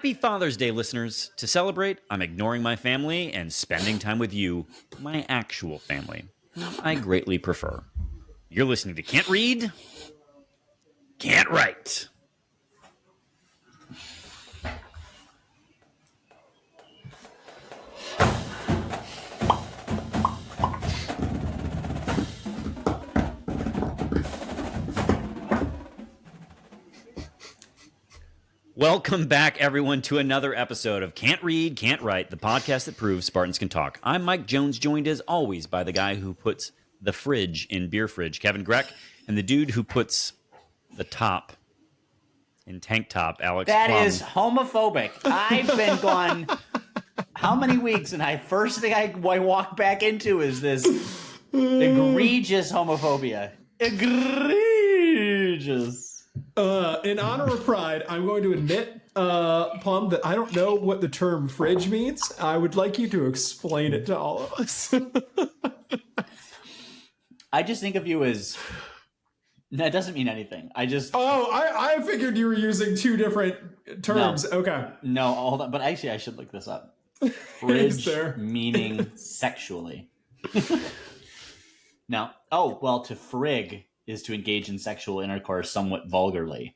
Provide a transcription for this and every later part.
Happy Father's Day, listeners. To celebrate, I'm ignoring my family and spending time with you, my actual family, whom I greatly prefer. You're listening to Can't Read, Can't Write. Welcome back, everyone, to another episode of Can't Read, Can't Write, the podcast that proves Spartans can talk. I'm Mike Jones, joined as always by the guy who puts the fridge in beer fridge, Kevin Greck, and the dude who puts the top in tank top, Alex That Plum. is homophobic. I've been gone how many weeks, and first thing I walk back into is this egregious homophobia. Egregious. In honor of pride, I'm going to admit, Plum, that I don't know what the term fridge means. I would like you to explain it to all of us. I just think of you as... That doesn't mean anything. I figured you were using two different terms. No. Okay. No, hold on. But actually, I should look this up. Fridge there? meaning sexually. Now, to frig is to engage in sexual intercourse somewhat vulgarly.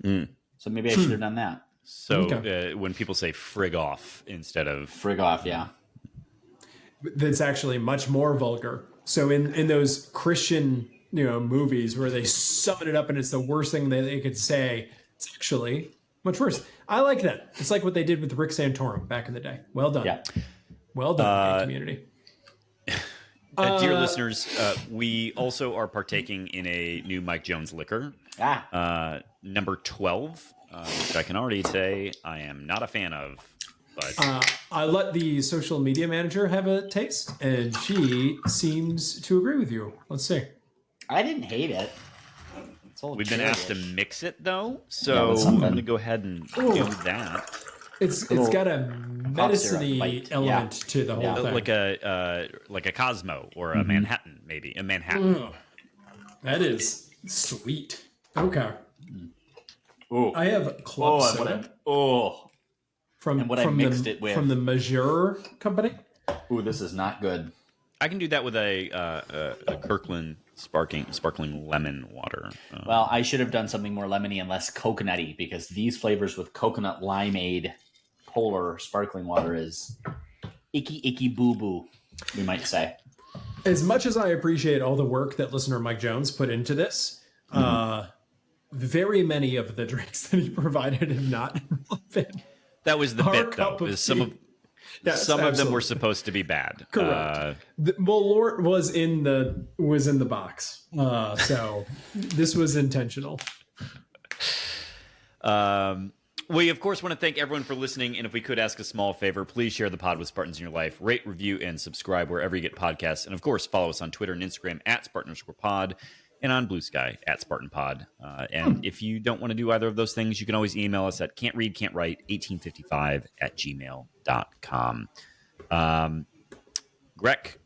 So maybe I should have done that. So when people say frig off instead of... Frig off, yeah. That's actually much more vulgar. So in those Christian, movies where they summon it up and it's the worst thing that they could say, it's actually much worse. I like that. It's like what they did with Rick Santorum back in the day. Well done. Yeah. Well done, community. Dear listeners, we also are partaking in a new Mike Jones liquor, number 12, which I can already say I am not a fan of. But I let the social media manager have a taste, and she seems to agree with you. Let's see. I didn't hate it. We've been asked to mix it, though, so I'm going to go ahead and do that. It's got a medicine-y element to the whole thing. Like a Cosmo or a Manhattan, maybe. A Manhattan. That is sweet. Okay. Ooh. I have club soda. From I mixed it with. From the Majeur company. Ooh, this is not good. I can do that with a Kirkland sparkling lemon water. Well, I should have done something more lemony and less coconutty, because these flavors with coconut limeade polar sparkling water is icky boo boo, we might say. As much as I appreciate all the work that listener Mike Jones put into this, very many of the drinks that he provided have not been. That was the bit, though. Some of them were supposed to be bad. Correct. Lort was in the box, so this was intentional. We, of course, want to thank everyone for listening, and if we could ask a small favor, please share the pod with Spartans in your life. Rate, review, and subscribe wherever you get podcasts. And, of course, follow us on Twitter and Instagram at Spartan_pod and on Blue Sky at SpartanPod. And if you don't want to do either of those things, you can always email us at can'treadcan'twrite1855@gmail.com. Greg,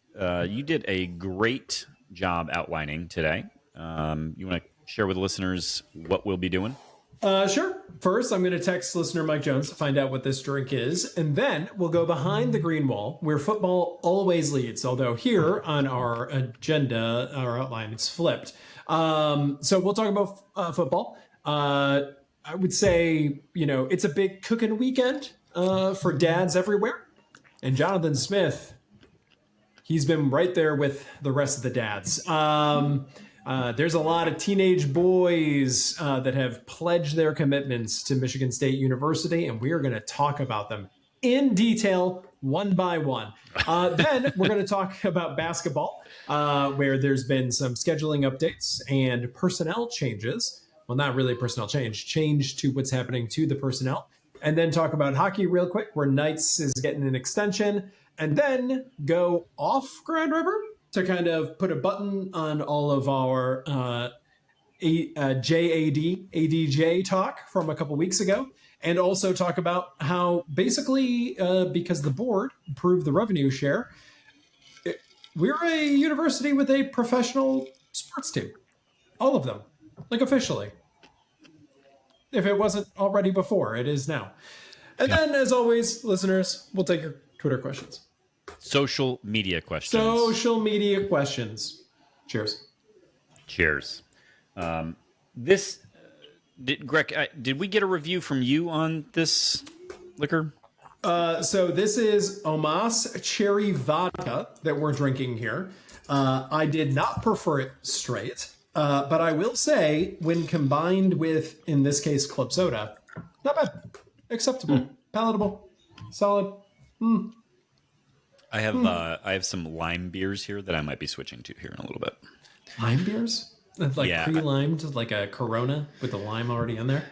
you did a great job outlining today. You want to share with the listeners what we'll be doing? Sure. First, I'm going to text listener Mike Jones to find out what this drink is, and then we'll go behind the green wall where football always leads, although here on our agenda, our outline, it's flipped. So we'll talk about football. I would say, it's a big cooking weekend for dads everywhere, and Jonathan Smith, he's been right there with the rest of the dads. There's a lot of teenage boys that have pledged their commitments to Michigan State University, and we are going to talk about them in detail, one by one. Then we're going to talk about basketball, where there's been some scheduling updates and personnel changes. Well, not really personnel change to what's happening to the personnel. And then talk about hockey real quick, where Knights is getting an extension, and then go off Grand River to kind of put a button on all of our ADJ talk from a couple weeks ago, and also talk about how basically, because the board approved the revenue share, we're a university with a professional sports team. All of them, like officially. If it wasn't already before, it is now. And then, as always, listeners, we'll take your Twitter questions. Social media questions. Social media questions. Cheers. Cheers. Greg, did we get a review from you on this liquor? So this is Omas Cherry Vodka that we're drinking here. I did not prefer it straight, but I will say when combined with, in this case, club soda, not bad. Acceptable. Palatable. Solid. I have some lime beers here that I might be switching to here in a little bit. Lime beers? Like Yeah. pre-limed, like a Corona with the lime already in there?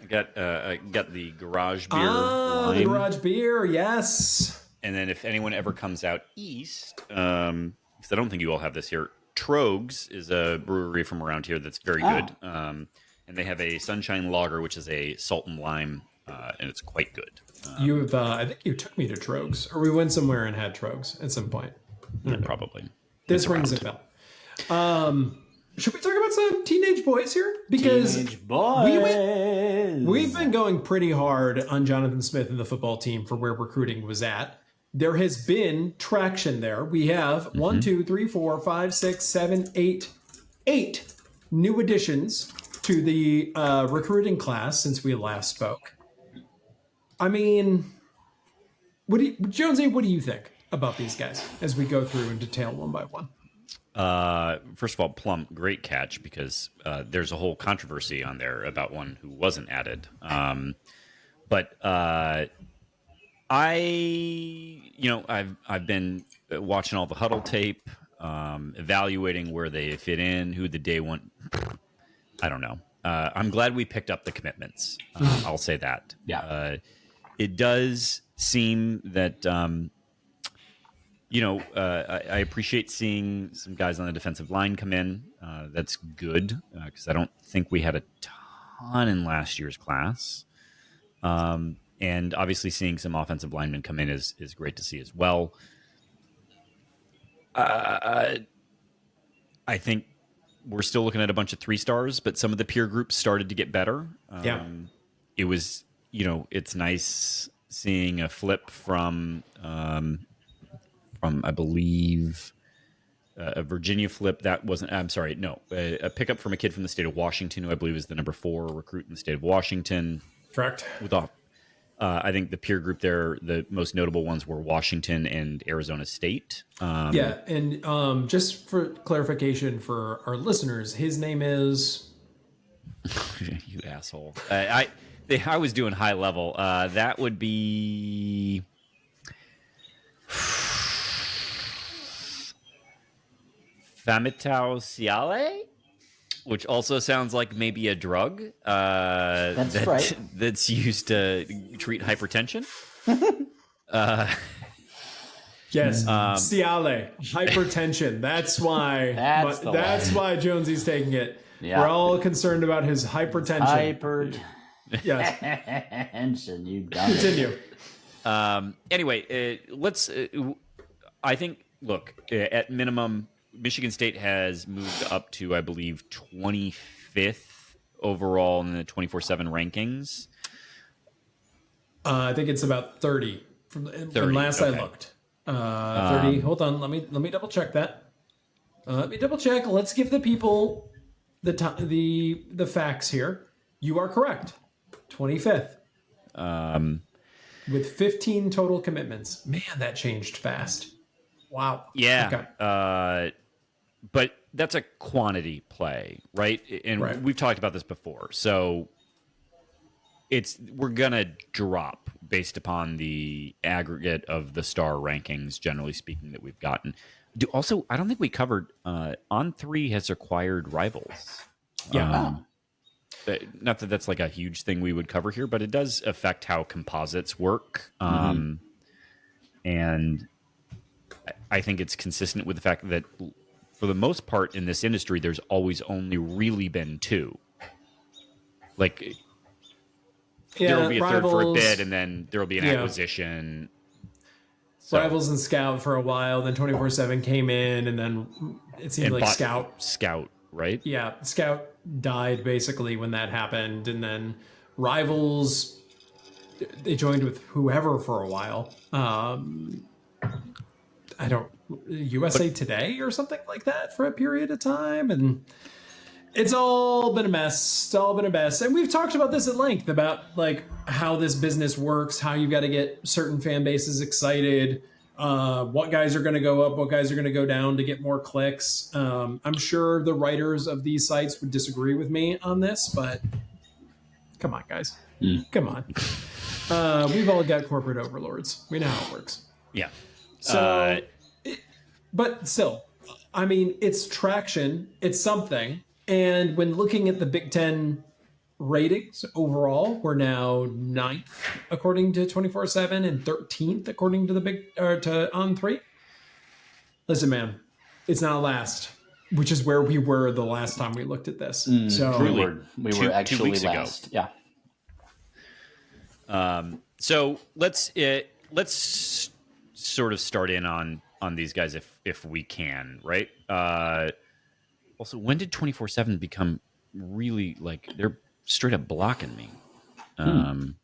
I got the garage beer. Ah, the garage beer, yes. And then if anyone ever comes out east, because I don't think you all have this here, Trogs is a brewery from around here that's very good. And they have a Sunshine Lager, which is a salt and lime, and it's quite good. I think you took me to Trogs, or we went somewhere and had Trogs at some point. Yeah, probably. This rings a bell. Should we talk about some teenage boys here? Because Teenage boys. we've been going pretty hard on Jonathan Smith and the football team for where recruiting was at. There has been traction there. We have 1, 2, 3, 4, 5, 6, 7, 8 new additions to the recruiting class since we last spoke. I mean, Jonesy, what do you think about these guys as we go through and detail one by one? First of all, Plum, great catch, because there's a whole controversy on there about one who wasn't added. But I've been watching all the huddle tape, evaluating where they fit in, who the day one. I don't know. I'm glad we picked up the commitments. I'll say that. Yeah. It does seem that. I appreciate seeing some guys on the defensive line come in. That's good, because I don't think we had a ton in last year's class. And obviously seeing some offensive linemen come in is great to see as well. I think we're still looking at a bunch of 3 stars, but some of the peer groups started to get better. It was, it's nice seeing a flip from I believe a Virginia flip. That wasn't, I'm sorry, no, a pickup from a kid from the state of Washington, who I believe is the number 4 recruit in the state of Washington. Correct. I think the peer group there, the most notable ones were Washington and Arizona State. And just for clarification for our listeners, his name is... You asshole. I was doing high level. That would be... Famitau Ciale, which also sounds like maybe a drug. That's right. That's used to treat hypertension. Yes, Ciale, hypertension. That's why. That's why Jonesy's taking it. Yeah. We're all concerned about his hypertension. Yes. Hypertension. You dumb. Continue. Anyway, let's. I think. Look, at minimum, Michigan State has moved up to, I believe, 25th overall in the 24/7 rankings. I think it's about 30 from last I looked. 30. Hold on. Let me double check that. Let me double check. Let's give the people the facts here. You are correct. 25th. With 15 total commitments. Man, that changed fast. Wow. Yeah. Okay. But that's a quantity play, right? And we've talked about this before. So we're gonna drop based upon the aggregate of the star rankings, generally speaking, that we've gotten. Also, I don't think we covered On3 has acquired rivals. Yeah. Not that that's like a huge thing we would cover here, but it does affect how composites work. And I think it's consistent with the fact that for the most part in this industry, there's always only really been 2. Like, there will be a third for a bit, and then there will be an acquisition. So, Rivals and Scout for a while, then 24/7 came in, and then it seemed like Scout, right? Yeah, Scout died basically when that happened, and then Rivals they joined with whoever for a while. USA Today or something like that for a period of time, and it's all been a mess. It's all been a mess, and we've talked about this at length about like how this business works, how you got to get certain fan bases excited, what guys are going to go up, what guys are going to go down to get more clicks. I'm sure the writers of these sites would disagree with me on this, but come on, guys, come on. We've all got corporate overlords. We know how it works. Yeah. So, but still, I mean, it's traction. It's something. And when looking at the Big Ten ratings overall, we're now 9th according to 24/7 and 13th according to to On3. Listen, man, it's not last, which is where we were the last time we looked at this. So we were actually 2 weeks last. ago. Yeah. So let's sort of start in on these guys if we can, right? Also, when did 24/7 become really like they're straight up blocking me? Oh,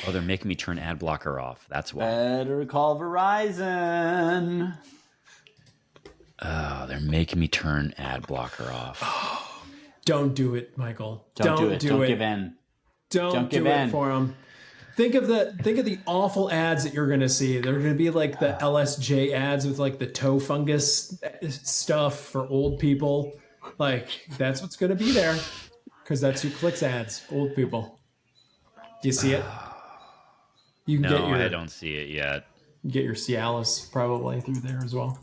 they're making me turn ad blocker off. That's why. Better call Verizon. Oh, they're making me turn ad blocker off. don't do it, Michael. Don't do it. Don't it. give in. Don't give do it in. for them. Think of the awful ads that you're going to see. They're going to be like the LSJ ads with like the toe fungus stuff for old people. Like that's what's going to be there because that's who clicks ads. Old people. Do you see it? You can No, I don't see it yet. Get your Cialis probably through there as well.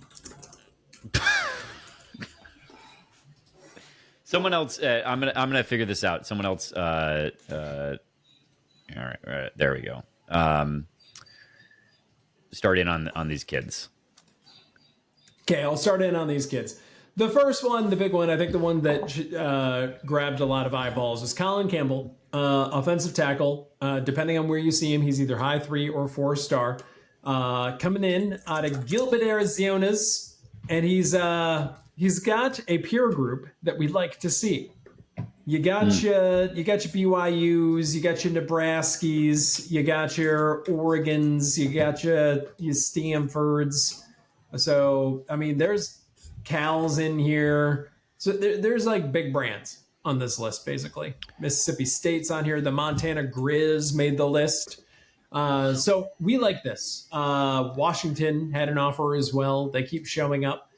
Someone else. I'm gonna figure this out. Someone else. All right, there we go. Start in on these kids. Okay, I'll start in on these kids. The first one, the big one, I think the one that grabbed a lot of eyeballs was Colin Campbell, offensive tackle. Depending on where you see him, he's either high 3 or 4 star. Coming in out of Gilbert, Arizona, and he's got a peer group that we like to see. You got your BYUs, you got your Nebraskis, you got your Oregons, you got your Stanfords. So I mean, there's Cal's in here. So there's like big brands on this list, basically. Mississippi State's on here. The Montana Grizz made the list. So we like this. Washington had an offer as well. They keep showing up.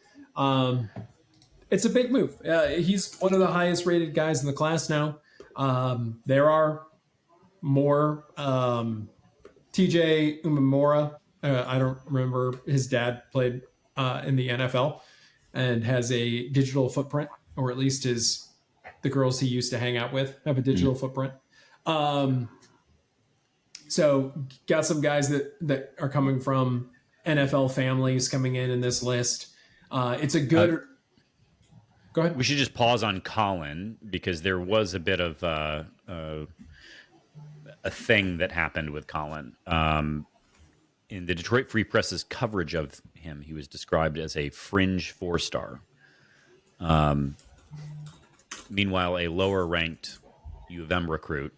It's a big move. He's one of the highest rated guys in the class now. There are more. TJ Umamura, I don't remember. His dad played in the NFL and has a digital footprint, or at least the girls he used to hang out with have a digital footprint. So got some guys that are coming from NFL families coming in this list. It's a good. Go ahead. We should just pause on Colin because there was a bit of a thing that happened with Colin. In the Detroit Free Press's coverage of him, he was described as a fringe 4-star. Meanwhile, a lower-ranked U of M recruit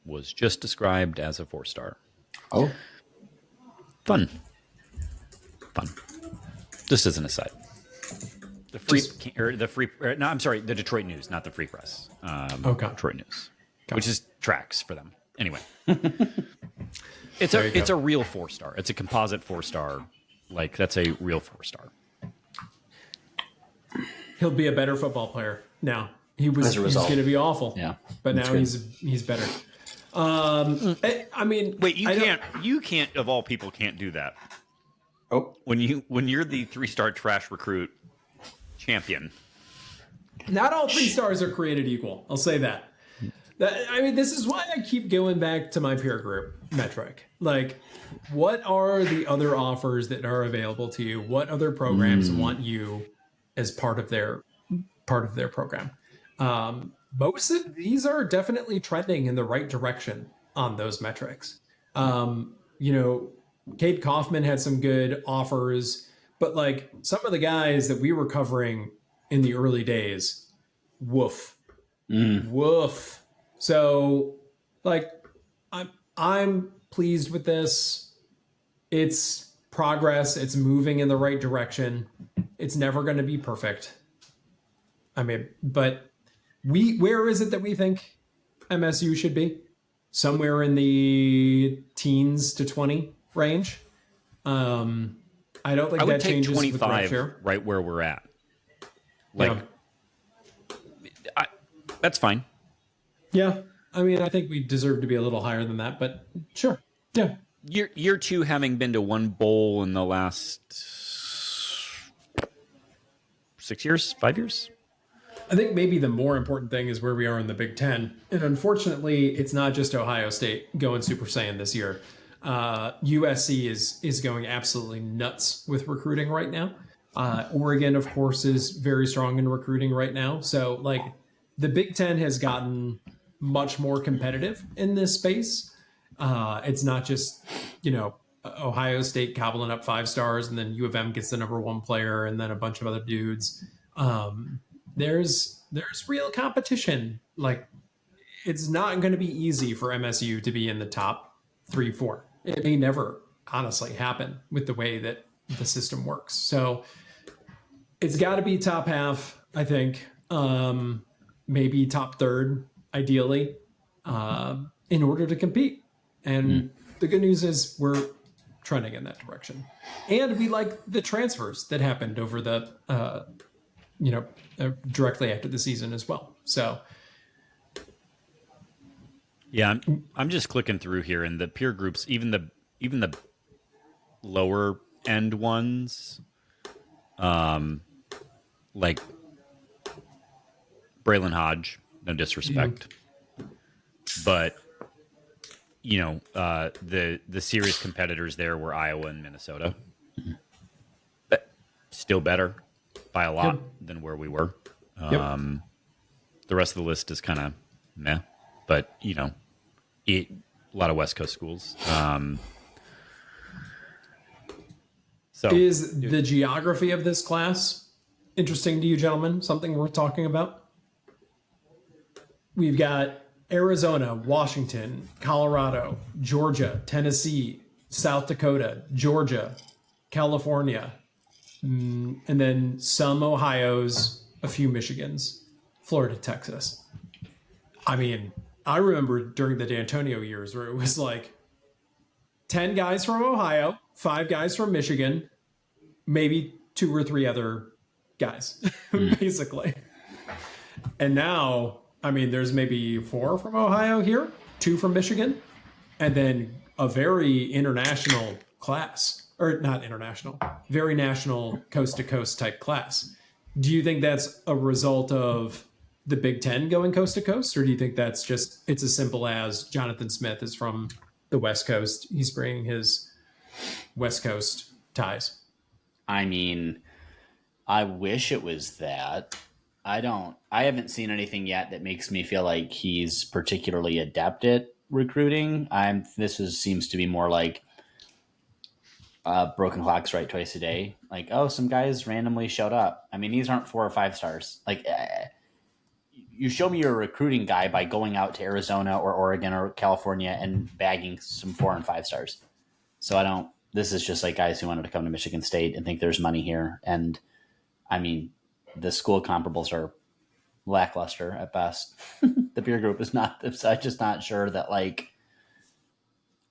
was just described as a 4-star. Oh. Fun. Just as an aside. The Detroit News, not the Free Press. Okay. Detroit News, which is tracks for them. Anyway, it's a real 4-star. It's a composite 4-star. Like that's a real 4-star. He'll be a better football player now. He's going to be awful. Yeah, but now he's better. I mean, wait, you can't of all people can't do that. Oh, when you're the 3-star trash recruit champion. Not all 3 stars are created equal. I'll say that. I mean, this is why I keep going back to my peer group metric. Like, what are the other offers that are available to you? What other programs want you as part of their program? Most of these are definitely trending in the right direction on those metrics. Cade Kaufman had some good offers, but like some of the guys that we were covering in the early days, woof. So like I'm pleased with this. It's progress. It's moving in the right direction. It's never going to be perfect. I mean, but where is it that we think MSU should be? Somewhere in the teens to 20 range. I don't think I would that take changes 25 with right where we're at. Like, that's fine. Yeah. I mean, I think we deserve to be a little higher than that, but sure. Yeah. Year two, having been to one bowl in the last 6 years, 5 years. I think maybe the more important thing is where we are in the Big Ten. And unfortunately, it's not just Ohio State going Super Saiyan this year. USC is going absolutely nuts with recruiting right now. Oregon, of course, is very strong in recruiting right now. So, like, the Big Ten has gotten much more competitive in this space. It's not just, Ohio State gobbling up 5 stars and then U of M gets the number 1 player and then a bunch of other dudes. There's real competition. Like, it's not going to be easy for MSU to be in the top 3-4. It may never honestly happen with the way that the system works. So it's got to be top half, I think. Maybe top third, ideally, in order to compete. And the good news is we're trending in that direction. And we like the transfers that happened over the, directly after the season as well. So, yeah, I'm just clicking through here, and the peer groups, even the lower end ones, like Braylon Hodge, no disrespect, but the serious competitors there were Iowa and Minnesota, but still better by a lot than where we were. The rest of the list is kind of meh, but a lot of West Coast schools. So is the geography of this class interesting to you, gentlemen? Something worth talking about? We've got Arizona, Washington, Colorado, Georgia, Tennessee, South Dakota, Georgia, California, and then some Ohio's, a few Michigans, Florida, Texas. I mean, I remember during the D'Antonio years where it was like 10 guys from Ohio, 5 guys from Michigan, maybe 2 or 3 other guys, basically. And now, I mean, there's maybe 4 from Ohio here, 2 from Michigan, and then a very international class, or not international, very national coast to coast type class. Do you think that's a result of the Big Ten going coast to coast, or do you think that's just, it's as simple as Jonathan Smith is from the West Coast, he's bringing his West Coast ties? I mean, I wish it was that. I haven't seen anything yet that makes me feel like he's particularly adept at recruiting. Seems to be more like broken clocks right twice a day. Like, oh, some guys randomly showed up. I mean, these aren't 4 or 5 stars. Like, you show me you're a recruiting guy by going out to Arizona or Oregon or California and bagging some 4 and 5 stars. So this is just like guys who wanted to come to Michigan State and think there's money here. And I mean, the school comparables are lackluster at best. The peer group is not, I'm just not sure that, like,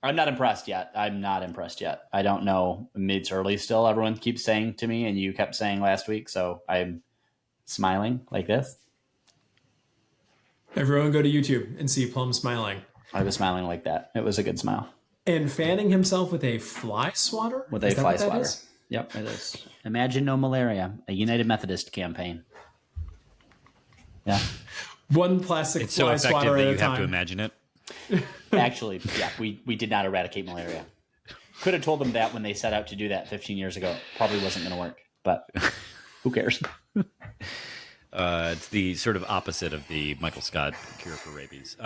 I'm not impressed yet. I don't know. It's early still. Everyone keeps saying to me, and you kept saying last week. So I'm smiling like this. Everyone go to YouTube and see Plum smiling. I was smiling like that. It was a good smile. And fanning himself with a fly swatter? With a fly swatter. Yep, it is. Imagine no malaria, a United Methodist campaign. Yeah. One plastic it's fly so swatter effective that at you a time. have to imagine it. Actually, yeah, we did not eradicate malaria. Could have told them that when they set out to do that 15 years ago. Probably wasn't going to work, but who cares? It's the sort of opposite of the Michael Scott cure for rabies.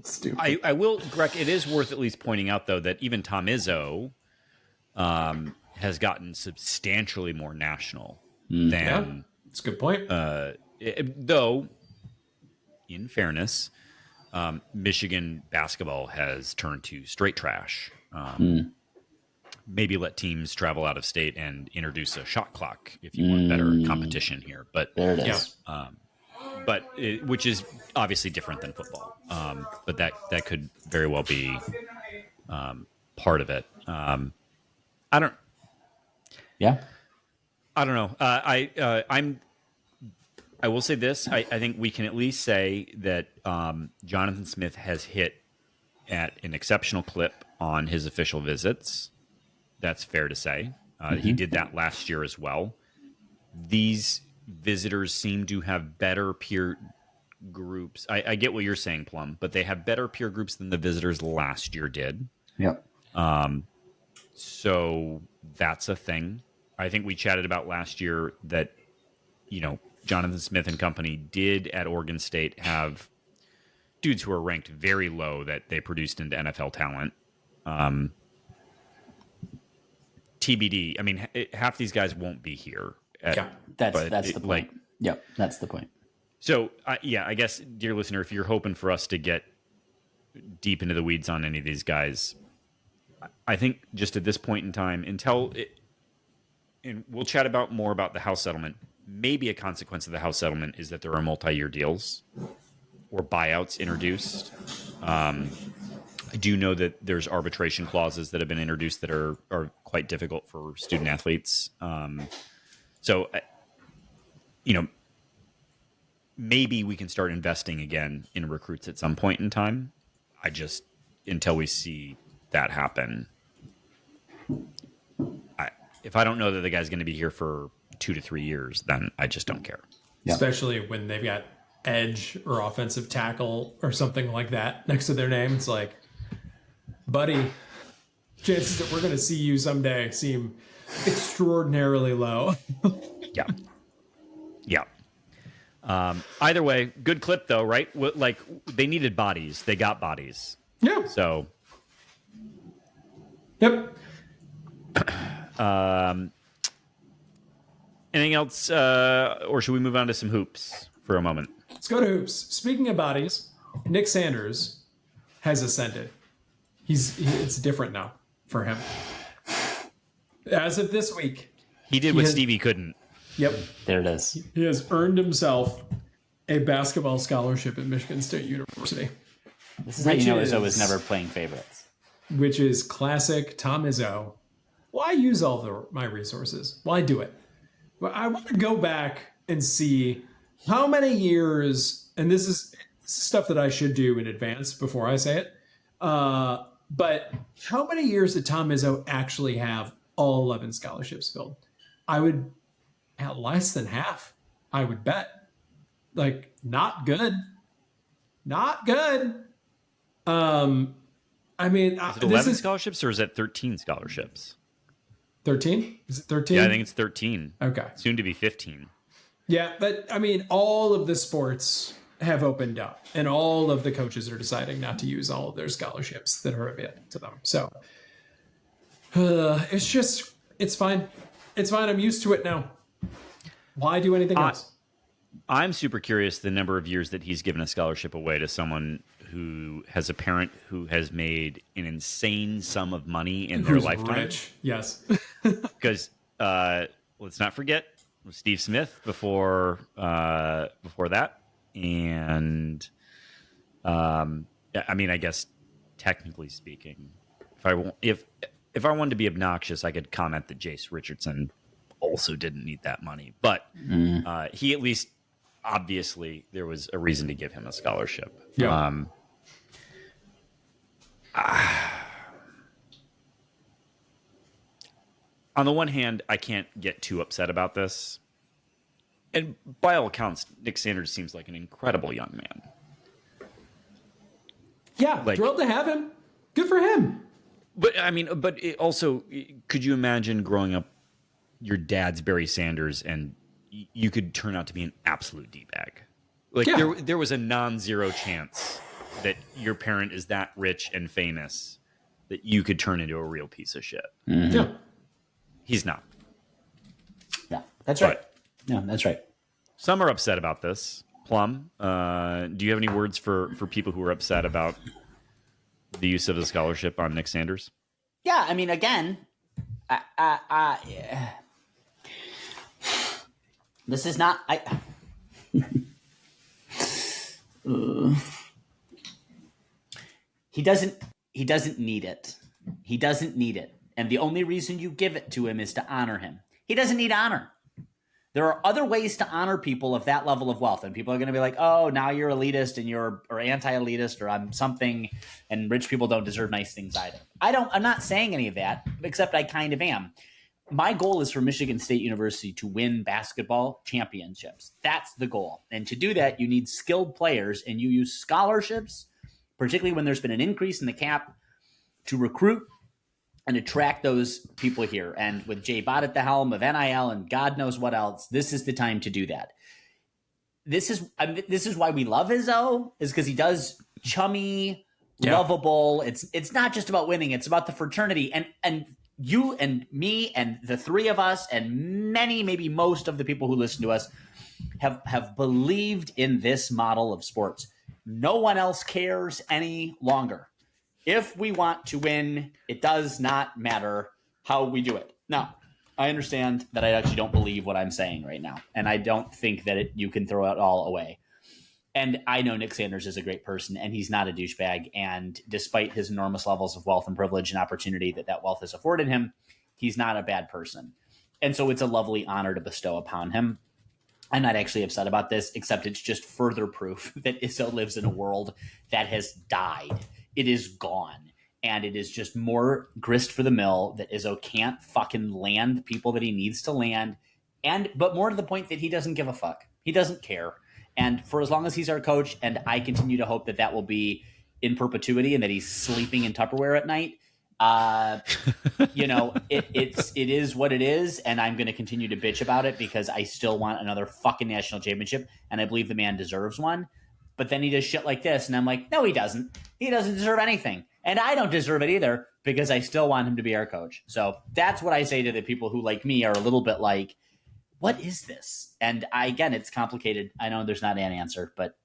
Stupid. I will, Greg, it is worth at least pointing out, though, that even Tom Izzo has gotten substantially more national than... Yeah, that's a good point. Though, in fairness, Michigan basketball has turned to straight trash. Maybe let teams travel out of state and introduce a shot clock if you want better competition here. But There it is. which is obviously different than football. But that could very well be part of it. I don't know. I will say this. I think we can at least say that Jonathan Smith has hit at an exceptional clip on his official visits. That's fair to say. He did that last year as well. These visitors seem to have better peer groups. I get what you're saying, Plum, but they have better peer groups than the visitors last year did. Yep. So that's a thing. I think we chatted about last year that, Jonathan Smith and company did at Oregon State have dudes who are ranked very low that they produced into NFL talent. TBD. I mean, half these guys won't be here. That's the point. Yep, that's the point. So, I guess, dear listener, if you're hoping for us to get deep into the weeds on any of these guys, I think just at this point in time, and we'll chat more about the House settlement. Maybe a consequence of the House settlement is that there are multi-year deals or buyouts introduced. I do know that there's arbitration clauses that have been introduced that are quite difficult for student athletes. So, maybe we can start investing again in recruits at some point in time. Until we see that happen, if I don't know that the guy's going to be here for 2 to 3 years, then I just don't care. Yeah. Especially when they've got edge or offensive tackle or something like that next to their name. It's like, buddy, chances that we're going to see you someday seem extraordinarily low. Yeah. Either way, good clip though, right? Like they needed bodies. They got bodies. Yeah. So. Yep. Anything else, or should we move on to some hoops for a moment? Let's go to hoops. Speaking of bodies, Nick Sanders has ascended. It's different now for him. As of this week, he did what Stevie couldn't. Yep, there it is. He has earned himself a basketball scholarship at Michigan State University. This is how you know Izzo was never playing favorites. Which is classic Tom Izzo. Why use all my resources? Why do it? Well, I want to go back and see how many years, and this is stuff that I should do in advance before I say it, but how many years did Tom Izzo actually have all 11 scholarships filled? I would, at less than half, I would bet. Like, not good. Not good. I mean, is it 11 scholarships or is it 13 scholarships? 13? Is it 13? Yeah, I think it's 13. Okay. Soon to be 15. Yeah, but I mean, all of the sports have opened up, and all of the coaches are deciding not to use all of their scholarships that are available to them. So it's fine. It's fine. I'm used to it now. Why do anything else? I'm super curious the number of years that he's given a scholarship away to someone who has a parent who has made an insane sum of money in their lifetime. Rich. Yes. Because let's not forget Steve Smith before that, and I mean, I guess technically speaking, if I wanted to be obnoxious, I could comment that Jace Richardson also didn't need that money, but he at least obviously there was a reason to give him a scholarship. Yeah. On the one hand, I can't get too upset about this. And by all accounts, Nick Sanders seems like an incredible young man. Yeah, thrilled to have him. Good for him. But I mean, also, could you imagine growing up, your dad's Barry Sanders, and you could turn out to be an absolute D-bag? Like, there was a non-zero chance that your parent is that rich and famous that you could turn into a real piece of shit. Mm-hmm. Yeah. He's not. Yeah, that's right. No, that's right. Some are upset about this. Plum, do you have any words for people who are upset about the use of the scholarship on Nick Sanders? Yeah, I mean, again, this is not. He doesn't. He doesn't need it. He doesn't need it, and the only reason you give it to him is to honor him. He doesn't need honor. There are other ways to honor people of that level of wealth, and people are going to be like, "Oh, now you're elitist and you're or anti-elitist or I'm something," and rich people don't deserve nice things either. I'm not saying any of that, except I kind of am. My goal is for Michigan State University to win basketball championships. That's the goal, and to do that, you need skilled players, and you use scholarships, particularly when there's been an increase in the cap, to recruit and attract those people here. And with Jay Bott at the helm of NIL and God knows what else, this is the time to do that. This is why we love Izzo, is because he does chummy, lovable. It's not just about winning; it's about the fraternity. And you and me and the three of us and many, maybe most of the people who listen to us have believed in this model of sports. No one else cares any longer. If we want to win, it does not matter how we do it. Now, I understand that I actually don't believe what I'm saying right now, and I don't think that you can throw it all away. And I know Nick Sanders is a great person, and he's not a douchebag. And despite his enormous levels of wealth and privilege and opportunity that wealth has afforded him, he's not a bad person. And so it's a lovely honor to bestow upon him. I'm not actually upset about this, except it's just further proof that Izzo lives in a world that has died. It is gone. And it is just more grist for the mill that Izzo can't fucking land the people that he needs to land. But more to the point that he doesn't give a fuck. He doesn't care. And for as long as he's our coach, and I continue to hope that will be in perpetuity and that he's sleeping in Tupperware at night, it is what it is, and I'm going to continue to bitch about it because I still want another fucking national championship, and I believe the man deserves one. But then he does shit like this, and I'm like, no, he doesn't. He doesn't deserve anything, and I don't deserve it either because I still want him to be our coach. So that's what I say to the people who, like me, are a little bit like, what is this? And again, it's complicated. I know there's not an answer, but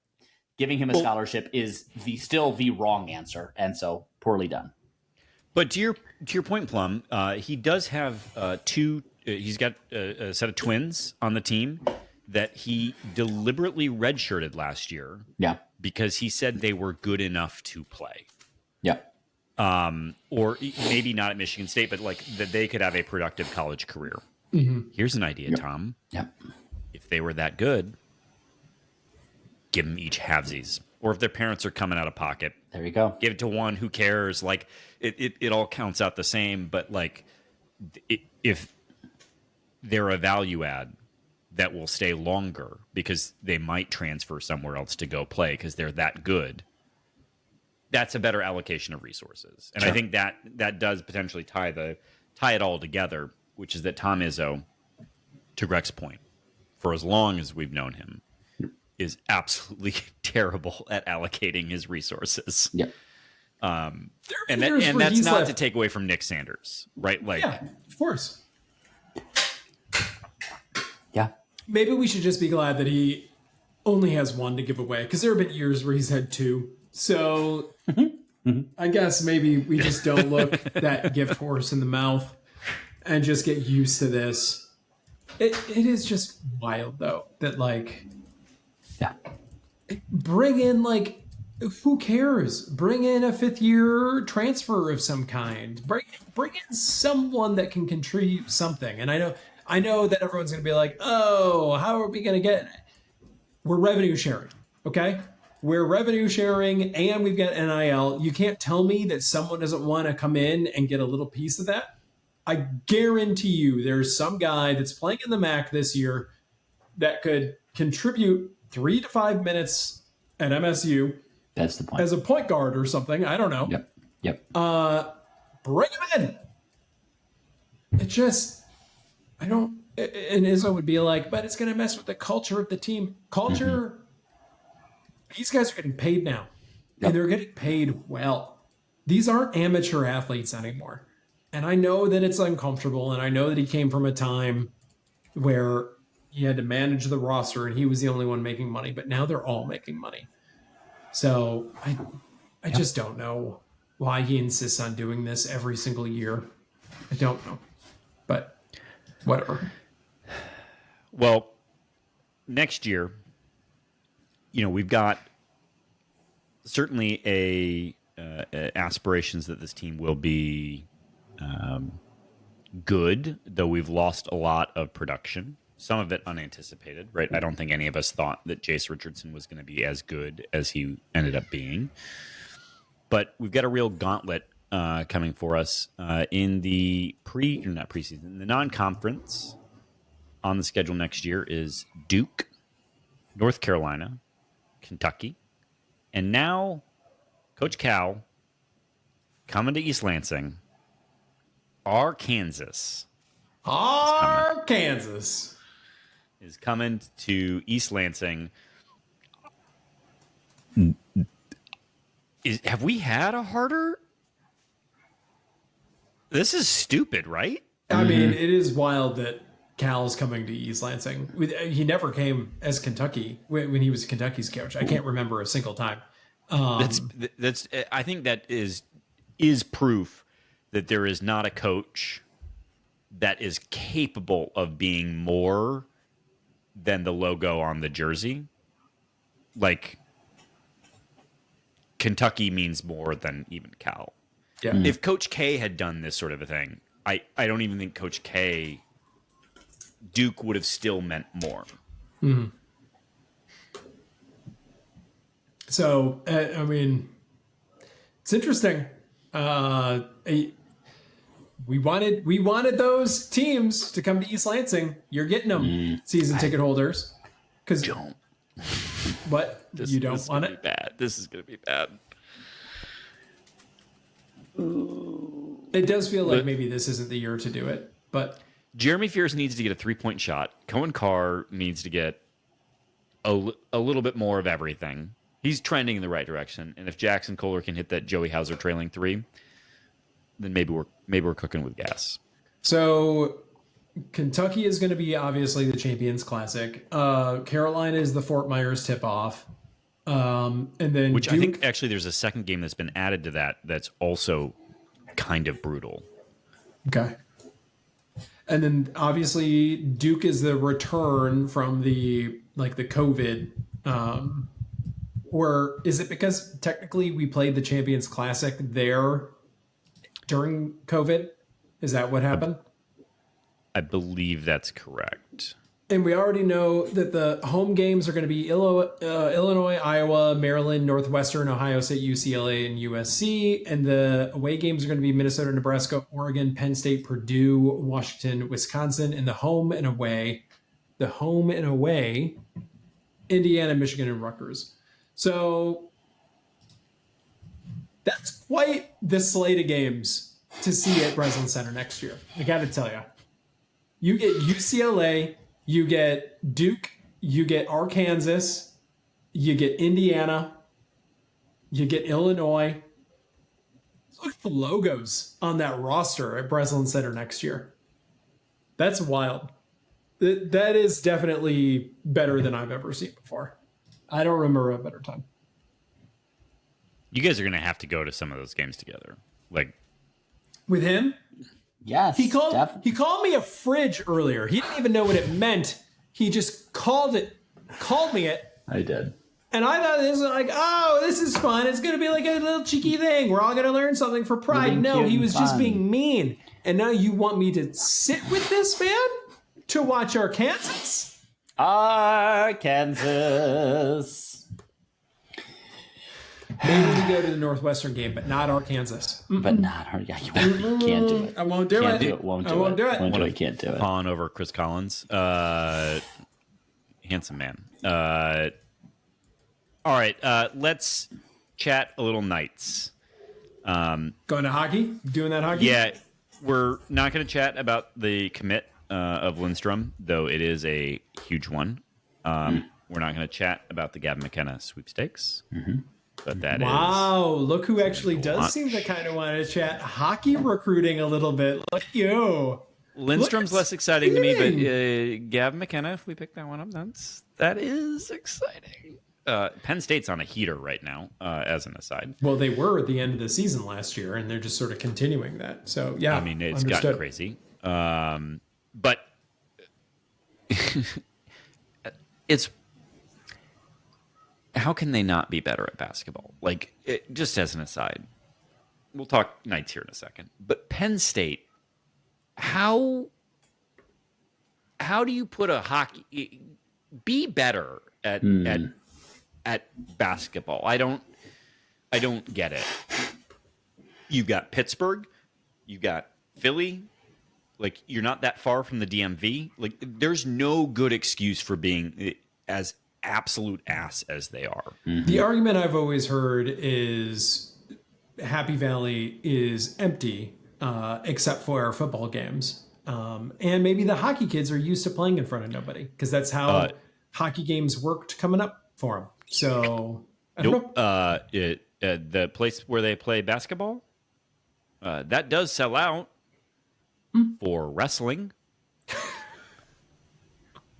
giving him a scholarship is still the wrong answer, and so poorly done. But to your point, Plum, he does have two. He's got a set of twins on the team that he deliberately redshirted last year. Yeah, because he said they were good enough to play. Yeah, or maybe not at Michigan State, but like that they could have a productive college career. Mm-hmm. Here's an idea, Tom. Yeah, if they were that good, give them each halvesies. Or if their parents are coming out of pocket, there you go. Give it to one. Who cares? Like it all counts out the same. But like, if they're a value add that will stay longer because they might transfer somewhere else to go play because they're that good, that's a better allocation of resources. And sure. I think that does potentially tie it all together, which is that Tom Izzo, to Greg's point, for as long as we've known him, is absolutely terrible at allocating his resources. Yep. And that's not to take away from Nick Sanders, right? Like, yeah, of course. Yeah. Maybe we should just be glad that he only has one to give away, because there have been years where he's had two. So I guess maybe we just don't look that gift horse in the mouth and just get used to this. It is just wild, though, that like... Yeah. Bring in, like, who cares? Bring in a fifth-year transfer of some kind. Bring in someone that can contribute something. And I know that everyone's going to be like, oh, how are we going to get... We're revenue sharing, okay? We're revenue sharing, and we've got NIL. You can't tell me that someone doesn't want to come in and get a little piece of that. I guarantee you there's some guy that's playing in the MAC this year that could contribute 3 to 5 minutes at MSU. That's the point. As a point guard or something. I don't know. Yep. Bring him in. It just, I don't, and Izzo would be like, but it's going to mess with the culture of the team. Culture, these guys are getting paid now. Yep. And they're getting paid well. These aren't amateur athletes anymore. And I know that it's uncomfortable. And I know that he came from a time where he had to manage the roster, and he was the only one making money. But now they're all making money. So I just don't know why he insists on doing this every single year. I don't know, but whatever. Well, next year, we've got certainly aspirations that this team will be good, though we've lost a lot of production. Some of it unanticipated, right? I don't think any of us thought that Jace Richardson was going to be as good as he ended up being. But we've got a real gauntlet coming for us in the the non-conference. On the schedule next year is Duke, North Carolina, Kentucky, and now Coach Cal coming to East Lansing, Arkansas. Arkansas is coming to East Lansing. Have we had a harder? This is stupid, right? I mean, it is wild that Cal's coming to East Lansing. He never came as Kentucky when he was Kentucky's coach. I can't remember a single time. That's. I think that is proof that there is not a coach that is capable of being more than the logo on the jersey. Like, Kentucky means more than even Cal. Yeah. If Coach K had done this sort of a thing, I don't even think Coach K, Duke would have still meant more. Mm-hmm. So, I mean, it's interesting. We wanted those teams to come to East Lansing. You're getting them, season ticket holders. Because don't. What? You don't want it? Bad. This is going to be bad. It does feel like maybe this isn't the year to do it, but Jeremy Fears needs to get a 3-point shot. Cohen Carr needs to get a little bit more of everything. He's trending in the right direction, and if Jackson Kohler can hit that Joey Hauser trailing 3, then maybe we're cooking with gas. So Kentucky is going to be obviously the Champions Classic. Carolina is the Fort Myers tip-off. And then Which Duke, I think actually there's a second game that's been added to that's also kind of brutal. Okay. And then obviously Duke is the return from the COVID. Or is it because technically we played the Champions Classic there during COVID? Is that what happened? I believe that's correct. And we already know that the home games are going to be Illinois, Iowa, Maryland, Northwestern, Ohio State, UCLA, and USC. And the away games are going to be Minnesota, Nebraska, Oregon, Penn State, Purdue, Washington, Wisconsin. And the home and away, Indiana, Michigan, and Rutgers. So that's quite the slate of games to see at Breslin Center next year. I got to tell you. You get UCLA, you get Duke, you get Arkansas, you get Indiana, you get Illinois. Look at the logos on that roster at Breslin Center next year. That's wild. That is definitely better than I've ever seen before. I don't remember a better time. You guys are going to have to go to some of those games together. Like, with him? Yes. He called me a fridge earlier. He didn't even know what it meant. He just called me it. I did. And I thought this was like, oh, this is fun. It's going to be like a little cheeky thing. We're all going to learn something for pride. No, he was just being mean. And now you want me to sit with this man to watch Arkansas? Arkansas. Maybe we go to the Northwestern game, but not Arkansas. But not Arkansas. You can't do it. I won't do it. I won't do it. Can't do it. Fawn over Chris Collins. Handsome man. All right. Let's chat a little Knights. Going to hockey? Doing that hockey? Yeah. We're not going to chat about the commit of Lindstrom, though it is a huge one. We're not going to chat about the Gavin McKenna sweepstakes. Mm-hmm. But that wow, look who actually does seem to kind of want to chat hockey recruiting a little bit. Look at you. Lindstrom's less exciting to me, but Gav McKenna, if we pick that one up, that is exciting. Penn State's on a heater right now, as an aside. Well, they were at the end of the season last year, and they're just sort of continuing that. So, yeah. I mean, it's gotten crazy. But it's... How can they not be better at basketball? Like, just as an aside, we'll talk Knights here in a second. But Penn State, how do you put a hockey... Be better at basketball. I don't get it. You've got Pittsburgh, you've got Philly. Like, you're not that far from the DMV. Like, there's no good excuse for being as absolute ass as they are. The argument I've always heard is Happy Valley is empty, except for our football games. And maybe the hockey kids are used to playing in front of nobody, because that's how hockey games worked coming up for them. So, I don't know. The place where they play basketball, that does sell out for wrestling.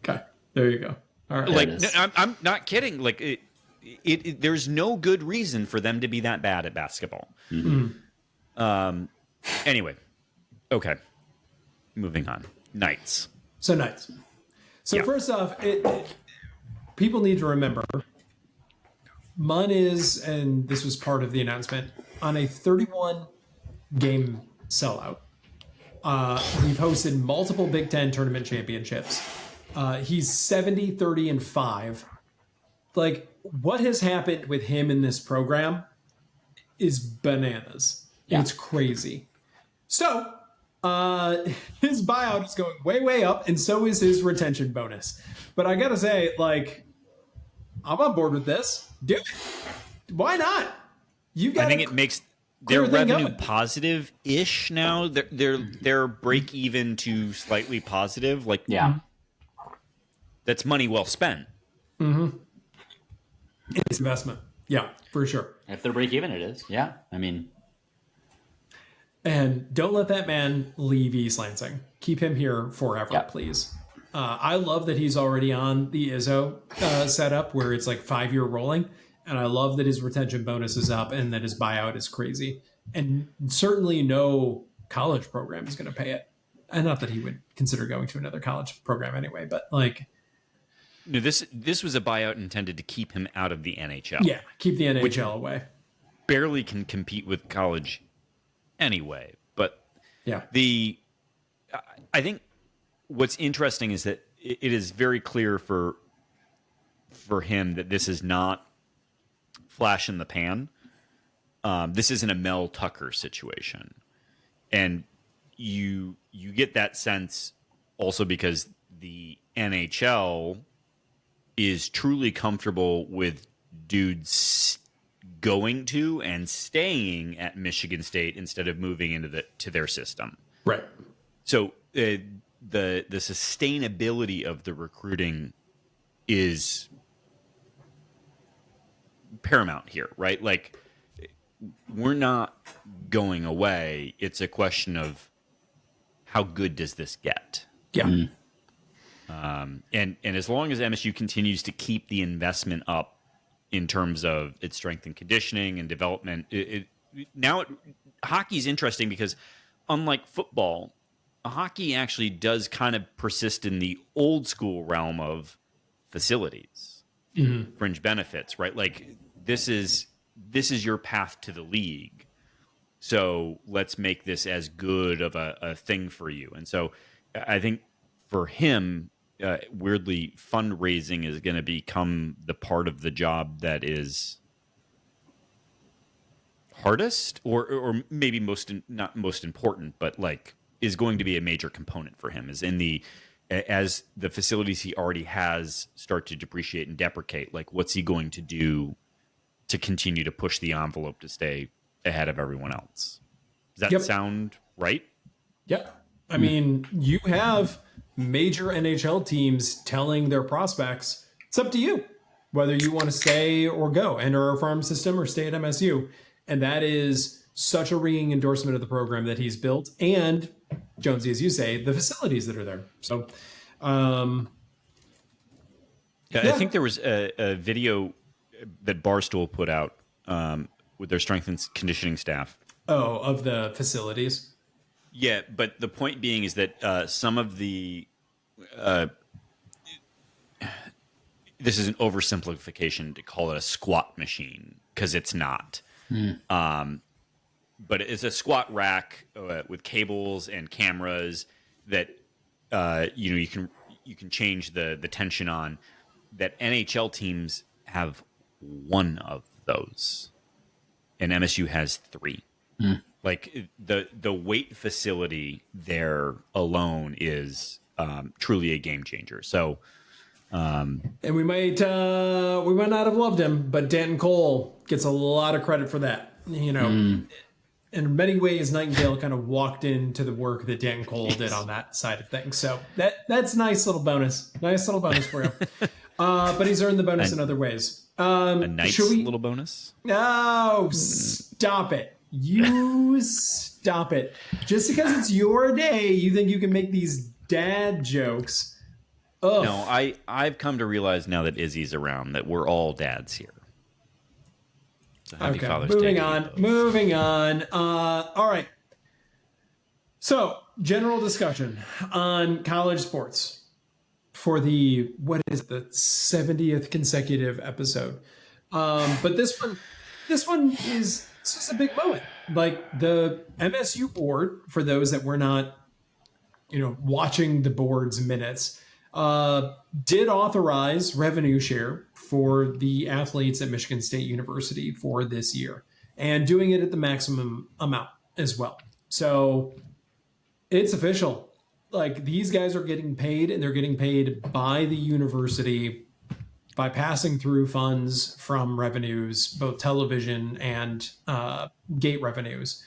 Okay, there you go. All right. Like, I'm not kidding. Like, there's no good reason for them to be that bad at basketball. Anyway, okay. Moving on. Knights. So first off, people need to remember, Munn is, and this was part of the announcement, on a 31-game sellout. We've hosted multiple Big Ten tournament championships. He's 70, 30, and 5. Like, what has happened with him in this program is bananas. Yeah. It's crazy. So, his buyout is going way, way up, and so is his retention bonus. But I gotta say, like, I'm on board with this. Do it. Why not? I think it makes their revenue positive-ish now. They're break even to slightly positive. Like, that's money well spent. It's investment. Yeah, for sure. If they're break even, it is. Yeah, I mean. And don't let that man leave East Lansing. Keep him here forever, please. I love that he's already on the Izzo setup where it's like 5-year rolling. And I love that his retention bonus is up and that his buyout is crazy. And certainly no college program is going to pay it. And not that he would consider going to another college program anyway, but like... No, this was a buyout intended to keep him out of the NHL. Yeah, keep the NHL away. Barely can compete with college anyway. But yeah, I think what's interesting is that it is very clear for him that this is not flash in the pan. This isn't a Mel Tucker situation, and you get that sense also because the NHL is truly comfortable with dudes going to and staying at Michigan State instead of moving into to their system. Right. So the sustainability of the recruiting is paramount here, right? Like, we're not going away. It's a question of how good does this get? Yeah. And as long as MSU continues to keep the investment up in terms of its strength and conditioning and development, hockey's interesting because unlike football, hockey actually does kind of persist in the old school realm of facilities, fringe benefits, right? Like this is your path to the league. So let's make this as good of a thing for you. And so I think for him, weirdly, fundraising is going to become the part of the job that is hardest, or maybe not most important, but like is going to be a major component for him. Is as the facilities he already has start to depreciate and deprecate. Like, what's he going to do to continue to push the envelope to stay ahead of everyone else? Does that sound right? Yep. I mean, you have major NHL teams telling their prospects, it's up to you whether you want to stay or go, enter our farm system or stay at MSU. And that is such a ringing endorsement of the program that he's built. And Jonesy, as you say, the facilities that are there. So, I think there was a video that Barstool put out with their strength and conditioning staff. Oh, of the facilities. Yeah, but the point being is that some of the this is an oversimplification to call it a squat machine because it's not. But it's a squat rack with cables and cameras that you can change the tension on. That NHL teams have one of those, and MSU has 3. Like the weight facility there alone is truly a game changer. So, And we might not have loved him, but Danton Cole gets a lot of credit for that. You know, in many ways, Nightingale kind of walked into the work that Danton Cole did on that side of things. So that's a nice little bonus. Nice little bonus for him. But he's earned the bonus in other ways. a nice little bonus. No, stop it. You stop it. Just because it's your day, you think you can make these dad jokes. Ugh. No, I've come to realize now that Izzy's around that we're all dads here. So happy Father's Day. Moving on. All right. So, general discussion on college sports for the 70th consecutive episode. But this one is a big moment. Like the MSU board, for those that were not, watching the board's minutes, did authorize revenue share for the athletes at Michigan State University for this year, and doing it at the maximum amount as well. So it's official. Like, these guys are getting paid, and they're getting paid by the university by passing through funds from revenues, both television and gate revenues,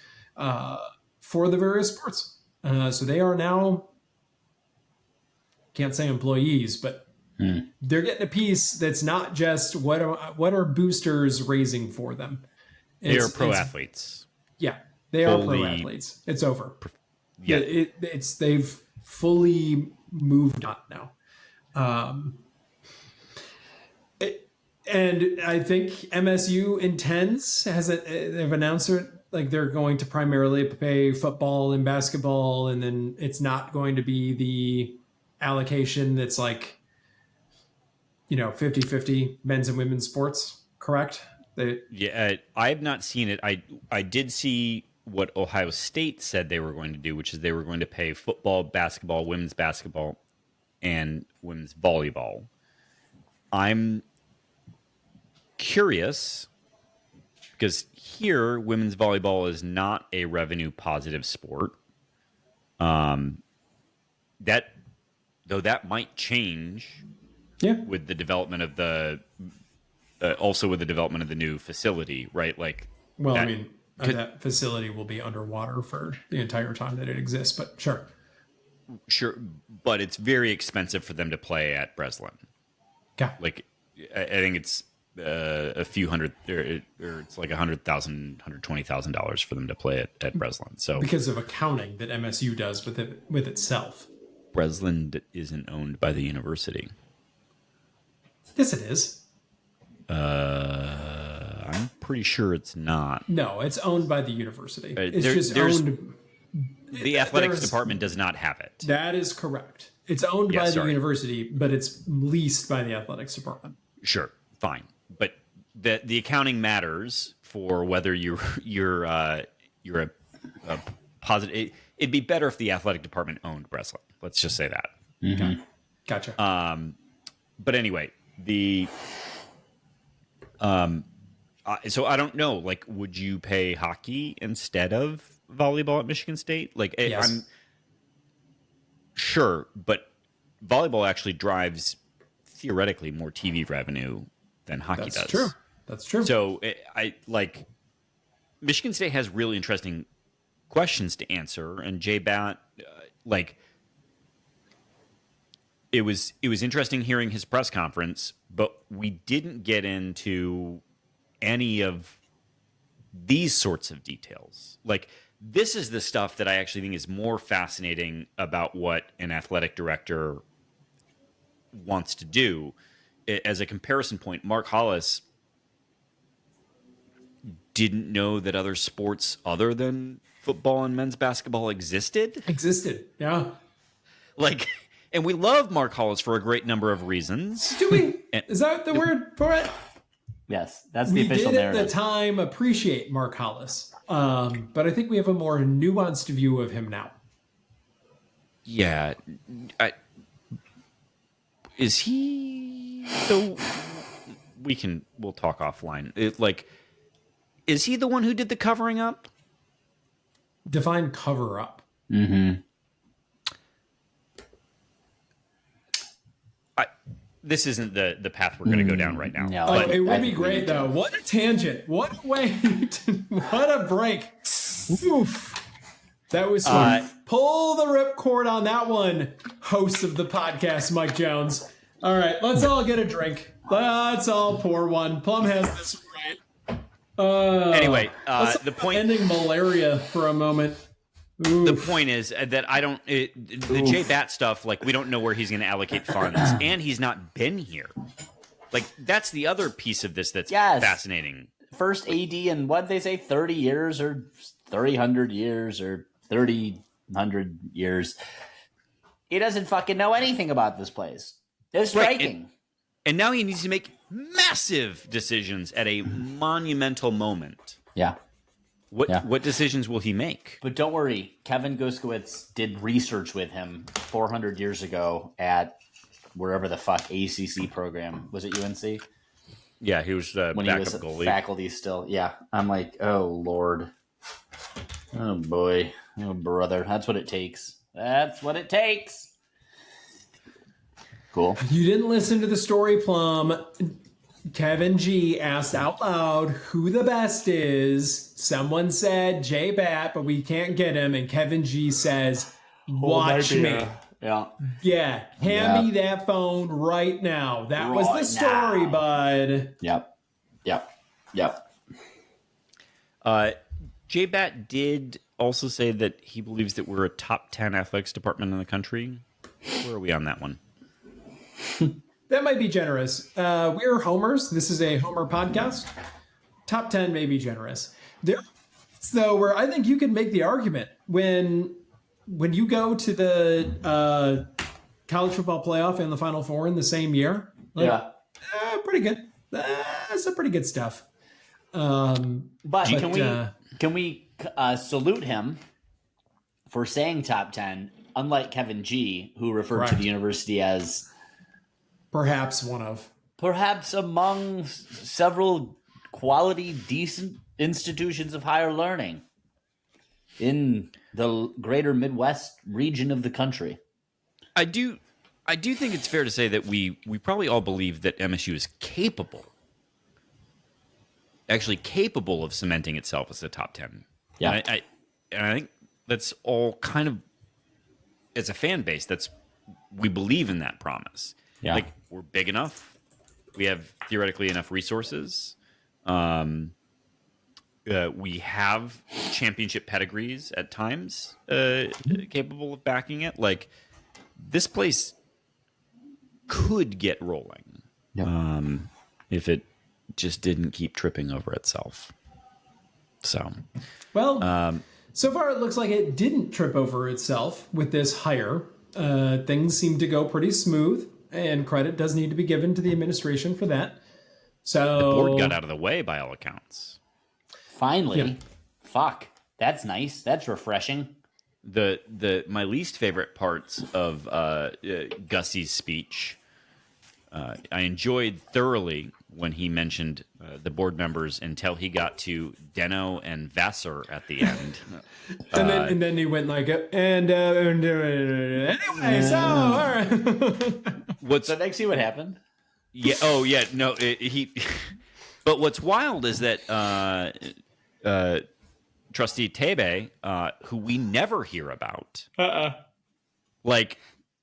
for the various sports. So they are now, can't say employees, but they're getting a piece that's not just what are boosters raising for them. They are pro athletes. Yeah, they are pro athletes. It's over. Yeah, they've fully moved on now. And I think MSU they've announced it, like they're going to primarily pay football and basketball, and then it's not going to be the allocation that's like, 50-50 men's and women's sports, correct? I have not seen it. I did see what Ohio State said they were going to do, which is they were going to pay football, basketball, and women's volleyball. I'm curious because here women's volleyball is not a revenue positive sport. That might change. Yeah. With the development of the new facility, right? Like, well, that facility will be underwater for the entire time that it exists, but sure. Sure, but it's very expensive for them to play at Breslin. Yeah. Like, I think it's a few hundred, or it's like $120,000 for them to play at Breslin. So because of accounting that MSU does with itself. Breslin isn't owned by the university. Yes, it is. I'm pretty sure it's not. No, it's owned by the university. It's owned. The athletics department does not have it. That is correct. It's owned by the university, but it's leased by the athletics department. Sure, fine, but the accounting matters for whether you're a positive. It'd be better if the athletic department owned Breslin. Let's just say that. Mm-hmm. Gotcha. But anyway, so I don't know. Like, would you pay hockey instead of volleyball at Michigan State? Like, yes. I'm sure, but volleyball actually drives theoretically more TV revenue than hockey does. That's true. So Michigan State has really interesting questions to answer, and Jay Batt, it was interesting hearing his press conference, but we didn't get into any of these sorts of details. Like, this is the stuff that I actually think is more fascinating about what an athletic director wants to do. As a comparison point, Mark Hollis didn't know that other sports other than football and men's basketball existed. Yeah. Like, and we love Mark Hollis for a great number of reasons. Do we? Is that the word for it? Yes, that's the official narrative. We did at the time appreciate Mark Hollis, but I think we have a more nuanced view of him now. Yeah. Is he... So we'll talk offline. Is he the one who did the covering up? Define cover up. Mm-hmm. This isn't the path we're going to go down right now. No, It would be great, though. What a tangent. What a way. What a break. Oof. That was smart. Pull the ripcord on that one, host of the podcast, Mike Jones. All right, let's all get a drink. Let's all pour one. Plum has this right. Anyway, the point... Ending malaria for a moment. Oof. The point is that I don't... the J Bat stuff, like, we don't know where he's going to allocate funds, and he's not been here. Like, that's the other piece of this that's fascinating. First AD in, what'd they say, 30 years or 300 years or 300 years. He doesn't fucking know anything about this place. It's striking. Right. And now he needs to make massive decisions at a monumental moment. Yeah. What decisions will he make? But don't worry, Kevin Guskiewicz did research with him 400 years ago at wherever the fuck ACC program. Was it UNC? Yeah, he was the when backup he was goalie. Faculty still. Yeah, I'm like, oh Lord, oh boy, oh brother. That's what it takes. That's what it takes. Cool. You didn't listen to the story, Plum. Kevin G asked out loud who the best is. Someone said J Bat, but we can't get him. And Kevin G says, watch me. Yeah. Hand me that phone right now. That was the story, bud. Yep. J Bat did also say that he believes that we're a top 10 athletics department in the country. Where are we on that one? That might be generous. We're homers. This is a homer podcast. Top 10 may be generous. There, though, where I think you can make the argument when you go to the college football playoff and the Final Four in the same year. Pretty good. That's some pretty good stuff. But can we salute him for saying top 10, unlike Kevin G, who referred to the university as perhaps among several quality, decent institutions of higher learning in the greater Midwest region of the country. I do think it's fair to say that we probably all believe that MSU is capable of cementing itself as a top 10. Yeah. And I think that's all kind of, as a fan base, we believe in that promise. Yeah. Like, we're big enough. We have theoretically enough resources. We have championship pedigrees at times capable of backing it. Like, this place could get rolling if it just didn't keep tripping over itself. So, so far it looks like it didn't trip over itself with this hire. Things seem to go pretty smooth. And credit does need to be given to the administration for that. So the board got out of the way by all accounts. Finally. Yeah. Fuck. That's nice. That's refreshing. My least favorite parts of Gussie's speech, I enjoyed thoroughly when he mentioned the board members until he got to Deno and Vassar at the end. and then he went like, anyway, so all right. So next, see what happened. Yeah. Oh, yeah. No, But what's wild is that Trustee Tebe, who we never hear about, like,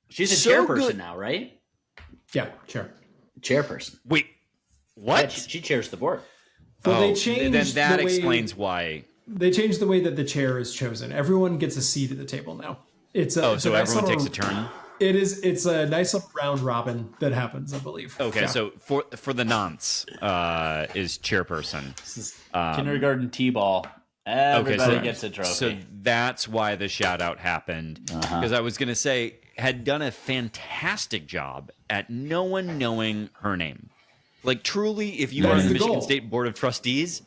she's a chairperson now, right? Yeah, sure. Chairperson. Wait, what? Yeah, she chairs the board. Well, they then changed that the way, explains why. they changed the way that the chair is chosen. Everyone gets a seat at the table now. It's a, it's So a nice everyone little, takes a turn. It is. It's a nice little round robin that happens, I believe. Okay, Yeah. so for the nonce is chairperson. This is kindergarten T-ball. Everybody gets a trophy. So that's why the shout out happened. Because I was going to say, had done a fantastic job at no one knowing her name. Like, truly, if you That are is on the the Michigan goal. State Board of Trustees,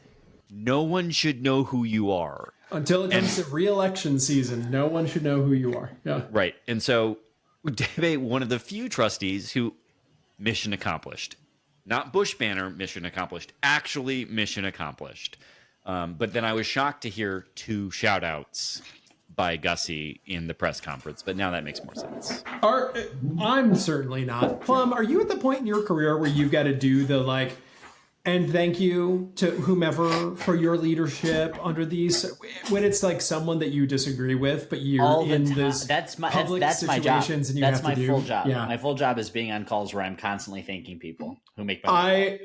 no one should know who you are. Until it comes to re-election season, no one should know who you are. Yeah. Right. And so, Dave, one of the few trustees who mission accomplished. Not Bush banner mission accomplished, actually mission accomplished. But then I was shocked to hear 2 shout outs by Gussie in the press conference. But now that makes more sense. I'm certainly not. Plum, are you at the point in your career where you've got to do the like, and thank you to whomever for your leadership under these, when it's like someone that you disagree with, but you're All the in time. this That's my public my job. situations and you That's have my to do. full job. Yeah. My full job is being on calls where I'm constantly thanking people who make my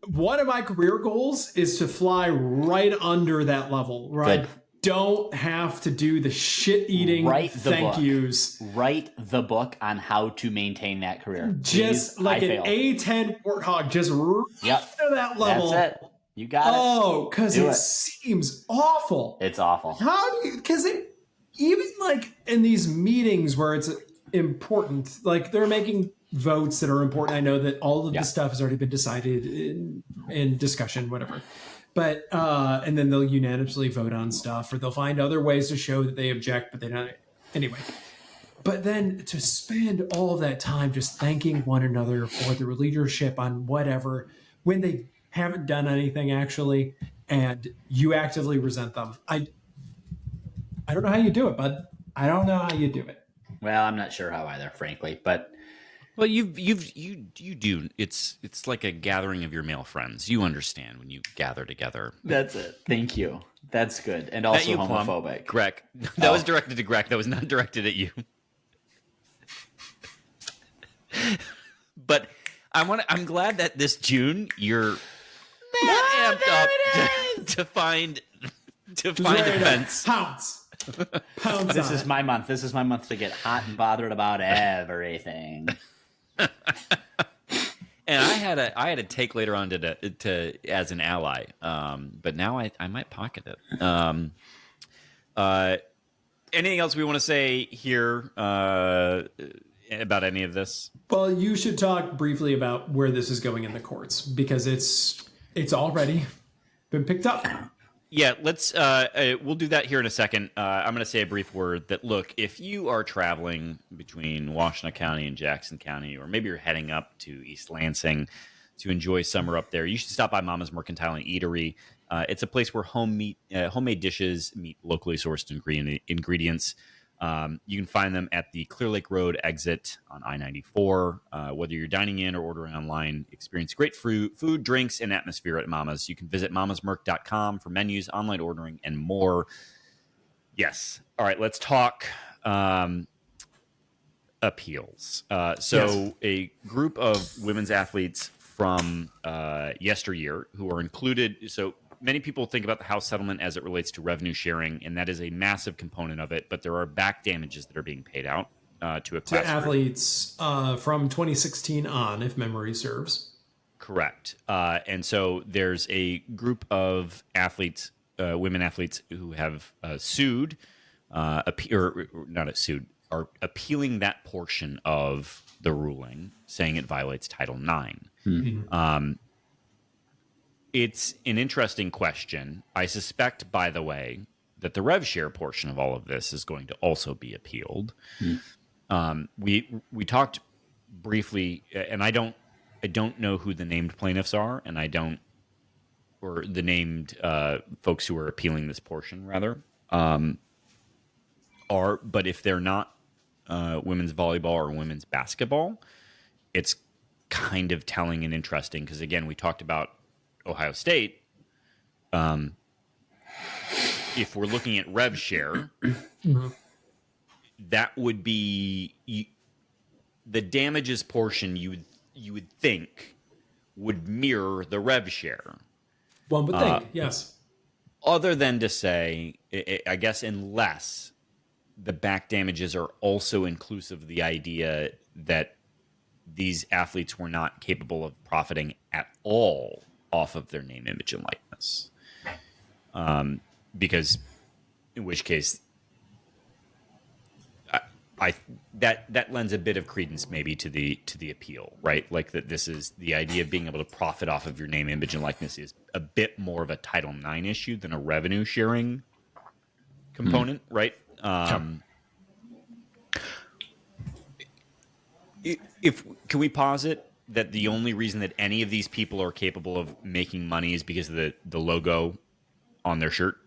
One of my career goals is to fly right under that level, right? Good. Don't have to do the shit-eating Write the thank book. yous. Write the book on how to maintain that career. Just Please, like I an failed. A10 warthog, just right Yep. to that level. That's it. You got it. Oh, because Do it it. seems awful. It's awful. How do you? Because it even like in these meetings where it's important, like they're making votes that are important. I know that all of the stuff has already been decided in discussion, whatever. But and then they'll unanimously vote on stuff, or they'll find other ways to show that they object, but they don't. Anyway. But then to spend all of that time just thanking one another for their leadership on whatever, when they haven't done anything actually, and you actively resent them. I don't know how you do it, bud. I don't know how you do it. Well, I'm not sure how either, frankly, but Well, you do. It's like a gathering of your male friends. You understand when you gather together. that's it. Thank you. That's good. And also you, Plum. homophobic. Greg. That was directed to Greg. That was not directed at you. But I'm glad that this June you're that amped up to find defense. Pounce. Pounce. This on is it. my month. This is my month to get hot and bothered about everything. And I had a take later on to as an ally, but now I might pocket it. Anything else we want to say here about any of this? Well, you should talk briefly about where this is going in the courts because it's already been picked up. Yeah, let's. We'll do that here in a second. I'm going to say a brief word that look, if you are traveling between Washtenaw County and Jackson County, or maybe you're heading up to East Lansing to enjoy summer up there, you should stop by Mama's Mercantile and Eatery. It's a place where homemade dishes meet locally sourced ingredients. You can find them at the Clear Lake Road exit on I-94. Whether you're dining in or ordering online, experience great food, drinks, and atmosphere at Mama's. You can visit mamasmerc.com for menus, online ordering, and more. Yes. All right, let's talk appeals. So a group of women's athletes from yesteryear who are included. So many people think about the House settlement as it relates to revenue sharing, and that is a massive component of it. But there are back damages that are being paid out to a class to athletes from 2016 on, if memory serves. Correct. And so there's a group of athletes, women athletes, who have sued, or not sued, are appealing that portion of the ruling, saying it violates Title IX. Mm-hmm. It's an interesting question. I suspect, by the way, that the rev share portion of all of this is going to also be appealed. We talked briefly, and I don't know who the named plaintiffs are, and or the named folks who are appealing this portion, rather, are. But if they're not women's volleyball or women's basketball, it's kind of telling and interesting because, again, we talked about Ohio State. If we're looking at rev share, that would be the damages portion. You would think would mirror the rev share. One would think, yes. Other than to say, I guess, unless the back damages are also inclusive of the idea that these athletes were not capable of profiting at all off of their name, image, and likeness. Because in which case, that lends a bit of credence maybe to the appeal, right? Like that this is the idea of being able to profit off of your name, image, and likeness is a bit more of a Title IX issue than a revenue sharing component, right? Can we posit that the only reason that any of these people are capable of making money is because of the logo on their shirt?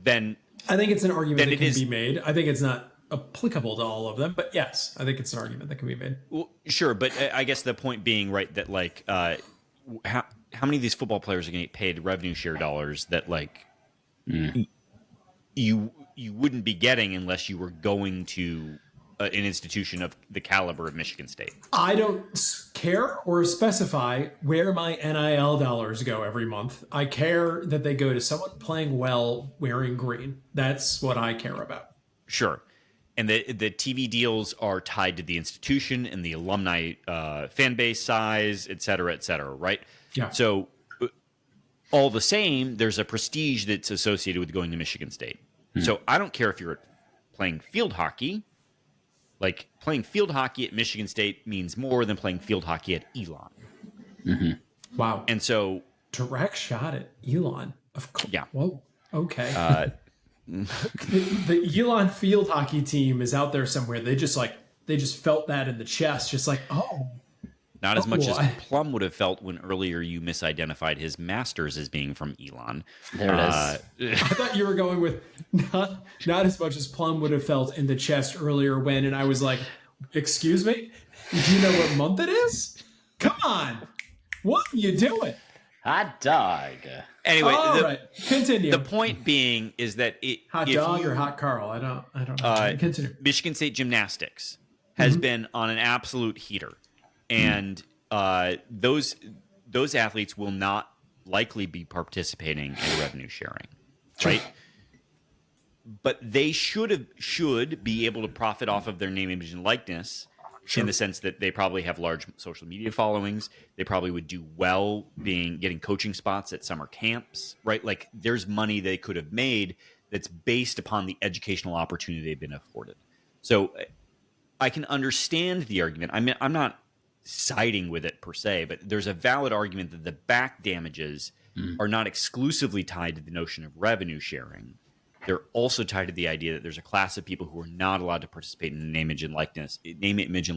Then I think it's an argument that can be made. I think it's not applicable to all of them, but yes, I think it's an argument that can be made. Well, sure, but I guess the point being, right, that like how many of these football players are going to get paid revenue share dollars that like you wouldn't be getting unless you were going to an institution of the caliber of Michigan State? I don't care or specify where my NIL dollars go every month. I care that they go to someone playing well wearing green. That's what I care about. Sure. And the TV deals are tied to the institution and the alumni fan base size, et cetera, right? Yeah. So all the same, there's a prestige that's associated with going to Michigan State. So I don't care if you're playing field hockey. Like, playing field hockey at Michigan State means more than playing field hockey at Elon. Wow. And so... direct shot at Elon. Of course. Yeah. Whoa. Okay. The Elon field hockey team is out there somewhere. They just felt that in the chest. Just like, oh. Not as much as Plum would have felt when earlier you misidentified his masters as being from Elon. There it is. I thought you were going with not as much as Plum would have felt in the chest earlier when, and I was like, excuse me? Do you know what month it is? Come on. What are you doing? Hot dog. Anyway, right. Continue. The point being is that hot dog or hot Carl? I don't know. Continue. Michigan State gymnastics has been on an absolute heater. And those athletes will not likely be participating in revenue sharing, right? But they should be able to profit off of their name, image, and likeness in the sense that they probably have large social media followings. They probably would do well getting coaching spots at summer camps, right? Like there's money they could have made that's based upon the educational opportunity they've been afforded. So I can understand the argument. I mean, I'm not siding with it per se, but there's a valid argument that the back damages are not exclusively tied to the notion of revenue sharing. They're also tied to the idea that there's a class of people who are not allowed to participate in name, image, and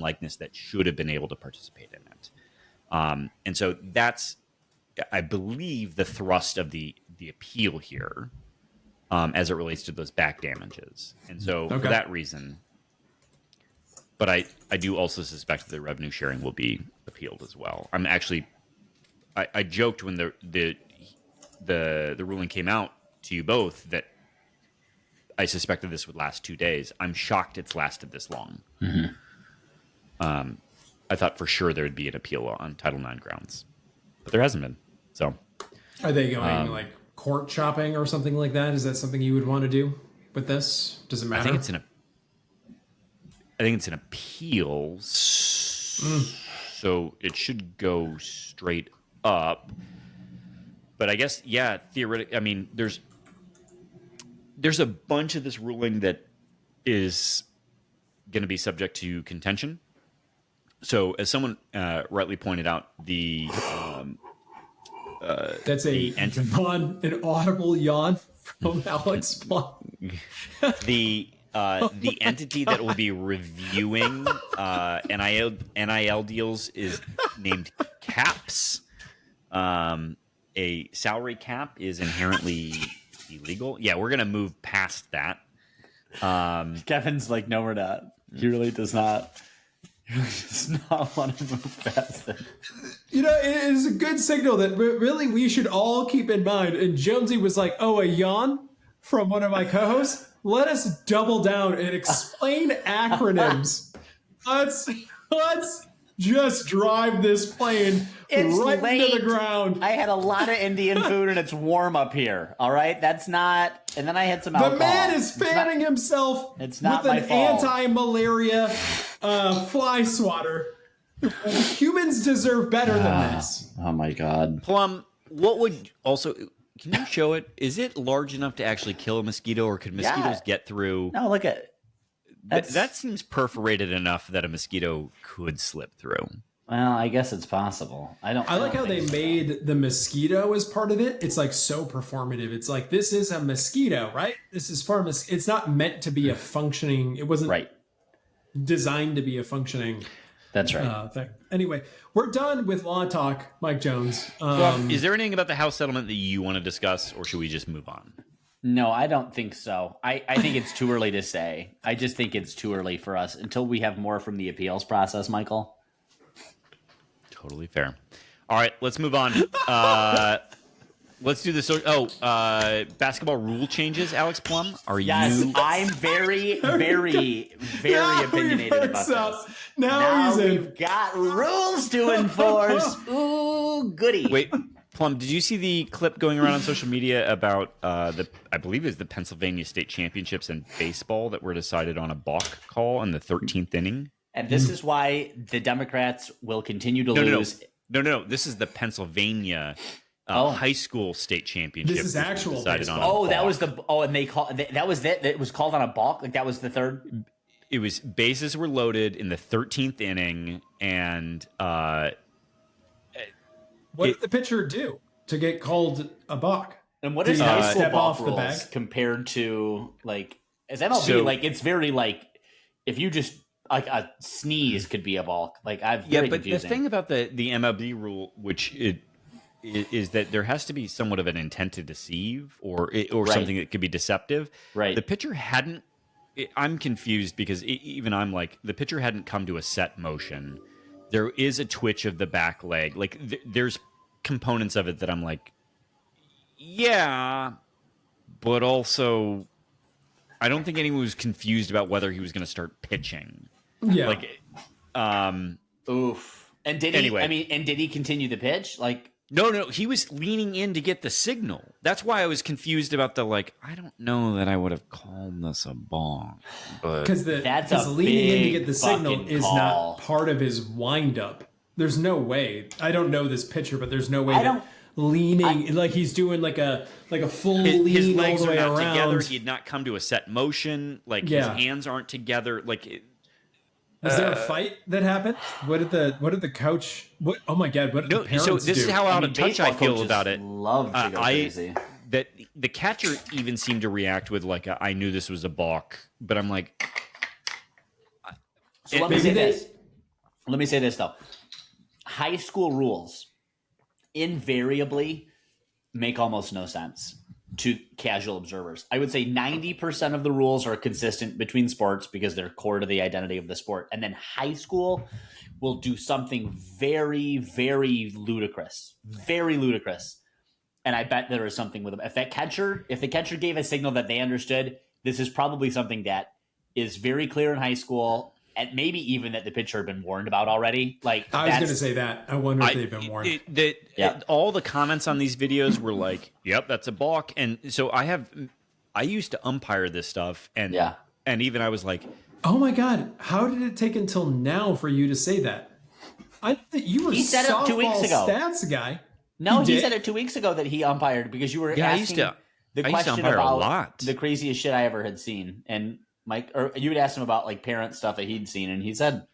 likeness that should have been able to participate in it. And so that's, I believe, the thrust of the appeal here as it relates to those back damages. And so for that reason, but I do also suspect that the revenue sharing will be appealed as well. I'm actually, I joked when the ruling came out to you both that I suspected this would last 2 days. I'm shocked it's lasted this long. I thought for sure there would be an appeal on Title IX grounds, but there hasn't been. So, are they going like court shopping or something like that? Is that something you would want to do with this? Does it matter? I think it's an appeal, so it should go straight up. But I guess, yeah, theoretically, I mean, there's a bunch of this ruling that is going to be subject to contention. So, as someone rightly pointed out, that's an audible yawn from Alex Plum. The entity that will be reviewing NIL deals is named CAPS. A salary cap is inherently illegal. Yeah, we're gonna move past that. Kevin's like, no, we're not. He really does not. He really does not want to move past it. You know, it is a good signal that really we should all keep in mind. And Jonesy was like, "Oh, a yawn from one of my co-hosts." Let us double down and explain acronyms. Let's just drive this plane right into the ground. I had a lot of Indian food and it's warm up here. All right, that's not. And then I had some alcohol. The man is fanning himself it's not with my an fault. anti-malaria fly swatter. Humans deserve better than this. Oh my God. Plum, what would also... Can you show it? Is it large enough to actually kill a mosquito, or could mosquitoes get through? No, look at... That seems perforated enough that a mosquito could slip through. Well, I guess it's possible. I like how they made the mosquito as part of it. It's like so performative. It's like, this is a mosquito, right? This is for it's not meant to be a functioning. It wasn't designed to be a functioning. That's right. Thing. Anyway, we're done with law talk, Mike Jones. Is there anything about the House settlement that you want to discuss, or should we just move on? No, I don't think so. I think it's too early to say. I just think it's too early for us until we have more from the appeals process, Michael. Totally fair. All right, let's move on. Let's do this. Basketball rule changes, Alex Plum. Yes, I'm very, very, very opinionated about this. Now we've got rules to enforce. Ooh, goody. Wait, Plum, did you see the clip going around on social media about I believe it's the Pennsylvania State Championships in baseball that were decided on a balk call in the 13th inning? And this is why the Democrats will continue to lose. No. This is the Pennsylvania high school state championship. This is actual baseball. On that was the. Oh, and they that was that. It was called on a balk. Like that was the third. It was bases were loaded in the 13th inning, and what did the pitcher do to get called a balk? And what is high school step balk off the rules bag compared to like as MLB? Like it's very like if you just like a sneeze could be a balk. Like I've but confusing. the thing about the MLB rule, which is that there has to be somewhat of an intent to deceive or something that could be deceptive. Right. The pitcher hadn't. I'm confused because even I'm like, the pitcher hadn't come to a set motion. There is a twitch of the back leg. Like there's components of it that I'm like, yeah, but also I don't think anyone was confused about whether he was going to start pitching. Yeah. Like, oof. And did he? Anyway. I mean, and did he continue the pitch? Like. No, he was leaning in to get the signal. That's why I was confused about the I don't know that I would have called this a bong. Because leaning in to get the signal is not part of his windup. There's no way. I don't know this pitcher, but there's no way that leaning like he's doing like a full lean his legs all the way are not around. together. He had not come to a set motion. Like his hands aren't together. Was there a fight that happened? What did the coach? What? Oh my God! What did the parents so this do? is how out of touch I feel about it. Love to go crazy. That the catcher even seemed to react with I knew this was a balk, but I'm like. So let me say this. Let me say this though. High school rules invariably make almost no sense to casual observers. I would say 90% of the rules are consistent between sports because they're core to the identity of the sport. And then high school will do something very, very ludicrous. Very ludicrous. And I bet there is something with them. If the catcher gave a signal that they understood, this is probably something that is very clear in high school. And maybe even that the pitcher had been warned about already. Like I was going to say that. I wonder if they've been warned. All the comments on these videos were like, "Yep, that's a balk." And so I used to umpire this stuff, and even I was like, "Oh my God, how did it take until now for you to say that?" You were he said it 2 weeks ago. Stats guy. No, he said it 2 weeks ago that he umpired because you were asking the question about the craziest shit I ever had seen, and. Mike, or you would ask him about parent stuff that he'd seen, and he said,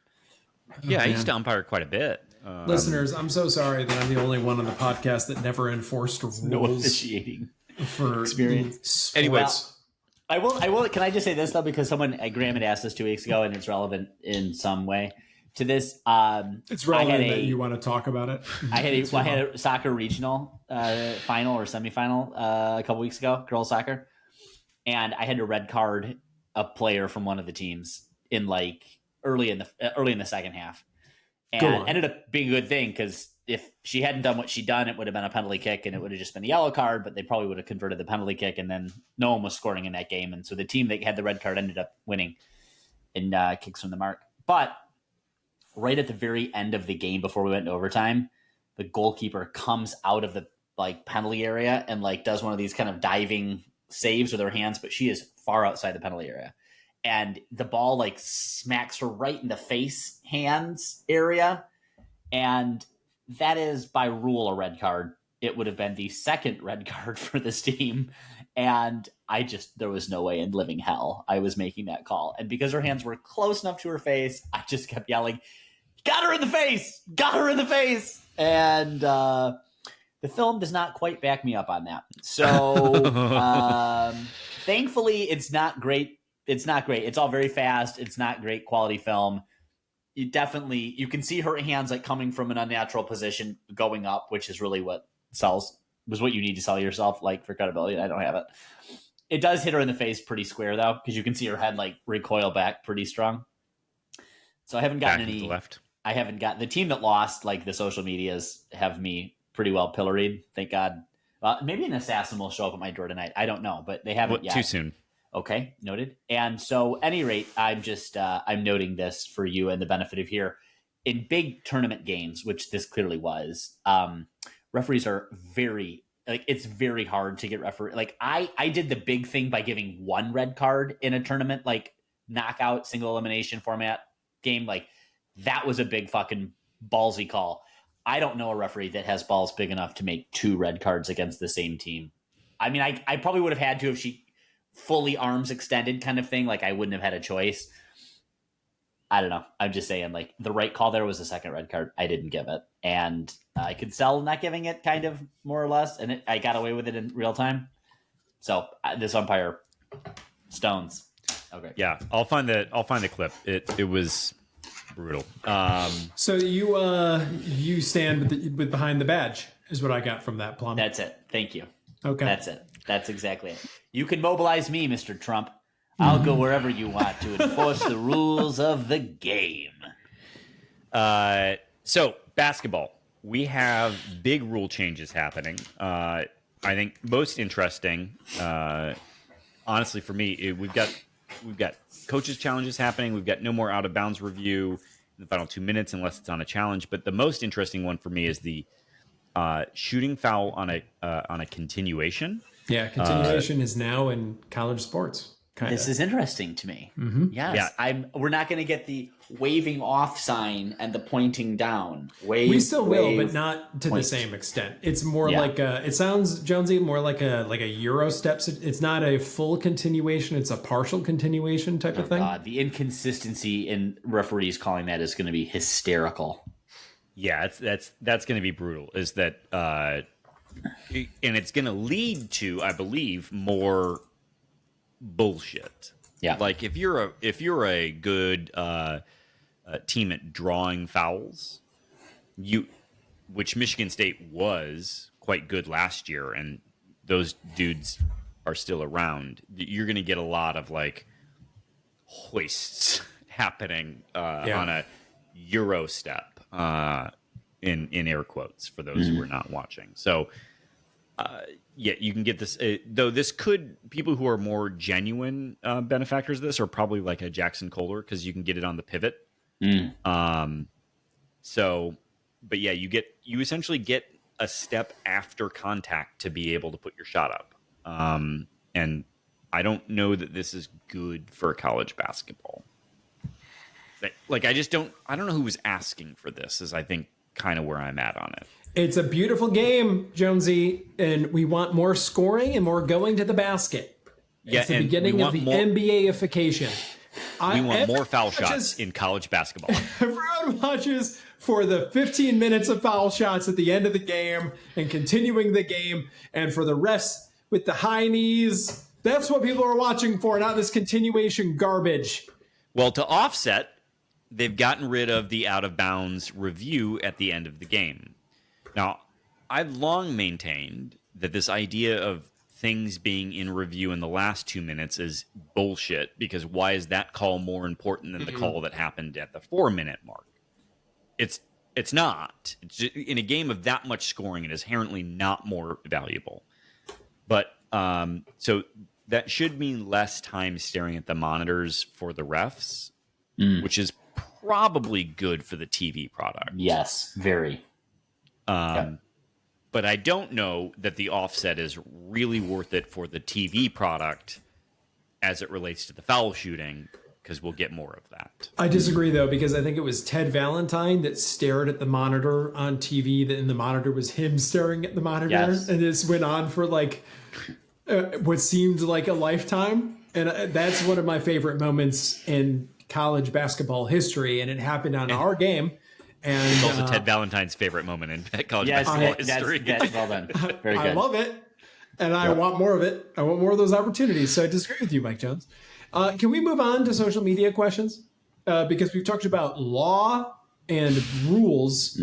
"Yeah, I used to umpire quite a bit." Listeners, I'm so sorry that I'm the only one on the podcast that never enforced rules. No officiating for experience. Anyways, I will. Can I just say this though, because Graham had asked this 2 weeks ago, and it's relevant in some way to this. It's relevant that you want to talk about it. I had a soccer regional final or semifinal a couple weeks ago, girls soccer, and I had to red card a player from one of the teams in early in the second half, and ended up being a good thing because if she hadn't done what she'd done, it would have been a penalty kick and it would have just been a yellow card. But they probably would have converted the penalty kick, and then no one was scoring in that game, and so the team that had the red card ended up winning in kicks from the mark. But right at the very end of the game before we went into overtime, the goalkeeper comes out of the like penalty area and like does one of these kind of diving saves with her hands, but she is far outside the penalty area. And the ball like smacks her right in the face hands area. And that is by rule a red card. It would have been the second red card for this team. And there was no way in living hell I was making that call. And because her hands were close enough to her face, I just kept yelling, got her in the face, got her in the face. And the film does not quite back me up on that. So thankfully, it's not great. It's not great. It's all very fast. It's not great quality film. You can see her hands like coming from an unnatural position going up, which is really what was what you need to sell yourself like for credibility. I don't have it. It does hit her in the face pretty square though, because you can see her head like recoil back pretty strong. So I haven't gotten any left. I haven't got the team that lost, like the social medias have me pretty well pilloried. Thank God. Maybe an assassin will show up at my door tonight. I don't know, but they haven't yet. Too soon. Okay, noted. And so, at any rate, I'm noting this for you and the benefit of here. In big tournament games, which this clearly was, referees are it's very hard to get referee. Like I did the big thing by giving one red card in a tournament, like knockout single elimination format game. Like that was a big fucking ballsy call. I don't know a referee that has balls big enough to make 2 red cards against the same team. I mean, I probably would have had to if she fully arms extended kind of thing. Like I wouldn't have had a choice. I don't know. I'm just saying like the right call there was a second red card. I didn't give it. And I could sell not giving it kind of more or less. And I got away with it in real time. So this umpire stones. Okay. Yeah. I'll find the clip. It was brutal. So you stand with behind the badge is what I got from that, Plum. That's it. Thank you. Okay. That's it. That's exactly it. You can mobilize me, Mr. Trump. I'll go wherever you want to enforce the rules of the game. So basketball, we have big rule changes happening. I think most interesting, honestly, for me, we've got coaches challenges happening. We've got no more out of bounds review in the final 2 minutes unless it's on a challenge. But the most interesting one for me is the shooting foul on a continuation. Yeah, continuation is now in college sports. Kinda. This is interesting to me. Mm-hmm. Yes, yeah. We're not going to get the waving off sign and the pointing down. We still will, but not to the same extent. It's more like it sounds, Jonesy, more like a Euro steps. It's not a full continuation. It's a partial continuation type of thing. God, the inconsistency in referees calling that is going to be hysterical. Yeah, that's going to be brutal. Is that and it's going to lead to, I believe, more bullshit. Yeah, like if you're a good team at drawing fouls, which Michigan State was quite good last year, and those dudes are still around. You're going to get a lot of like hoists happening on a Euro step. In air quotes for those who are not watching. So, you can get this. Though this could, people who are more genuine benefactors of this are probably like a Jackson Kohler because you can get it on the pivot. So, but yeah, you essentially get a step after contact to be able to put your shot up. And I don't know that this is good for college basketball. Like I don't know who was asking for this, is I think kind of where I'm at on it. It's a beautiful game, Jonesy, and we want more scoring and more going to the basket. It's the beginning of the NBA-ification. We want more foul shots in college basketball. Everyone watches for the 15 minutes of foul shots at the end of the game and continuing the game, and for the refs with the high knees. That's what people are watching for, not this continuation garbage. Well, to offset, they've gotten rid of the out-of-bounds review at the end of the game. Now, I've long maintained that this idea of things being in review in the last 2 minutes is bullshit, because why is that call more important than the call that happened at the 4-minute mark? It's not. It's just, in a game of that much scoring, it is inherently not more valuable. But so that should mean less time staring at the monitors for the refs, which is probably good for the TV product. Yes, very. But I don't know that the offset is really worth it for the TV product as it relates to the foul shooting, because we'll get more of that. I disagree, though, because I think it was Ted Valentine that stared at the monitor on TV, and the monitor was him staring at the monitor. Yes. And this went on for like what seemed like a lifetime. And that's one of my favorite moments in college basketball history. And it happened on our game. And It's also Ted Valentine's favorite moment in college basketball history. That's well done. Very good. I love it. And I want more of it. I want more of those opportunities. So I disagree with you, Mike Jones. Can we move on to social media questions? Because we've talked about law and rules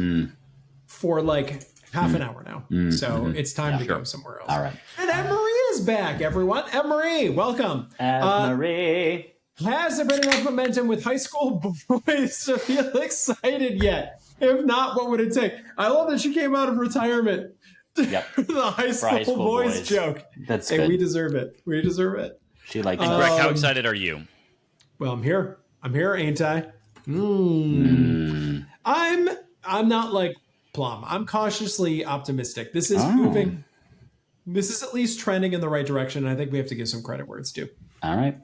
for like half an hour now. So it's time to go somewhere else. All right. And Anne-Marie is back, everyone. Anne-Marie, welcome. Anne-Marie. Has there been enough momentum with high school boys to feel excited yet? If not, what would it take? I love that she came out of retirement. Yep. The high school boys joke. That's good. good. We deserve it. We deserve it. She likes And Greg, how excited are you? Well, I'm here. I'm here, ain't I? I'm not like Plum. I'm cautiously optimistic. This is moving. This is at least trending in the right direction. And I think we have to give some credit where it's due. All right.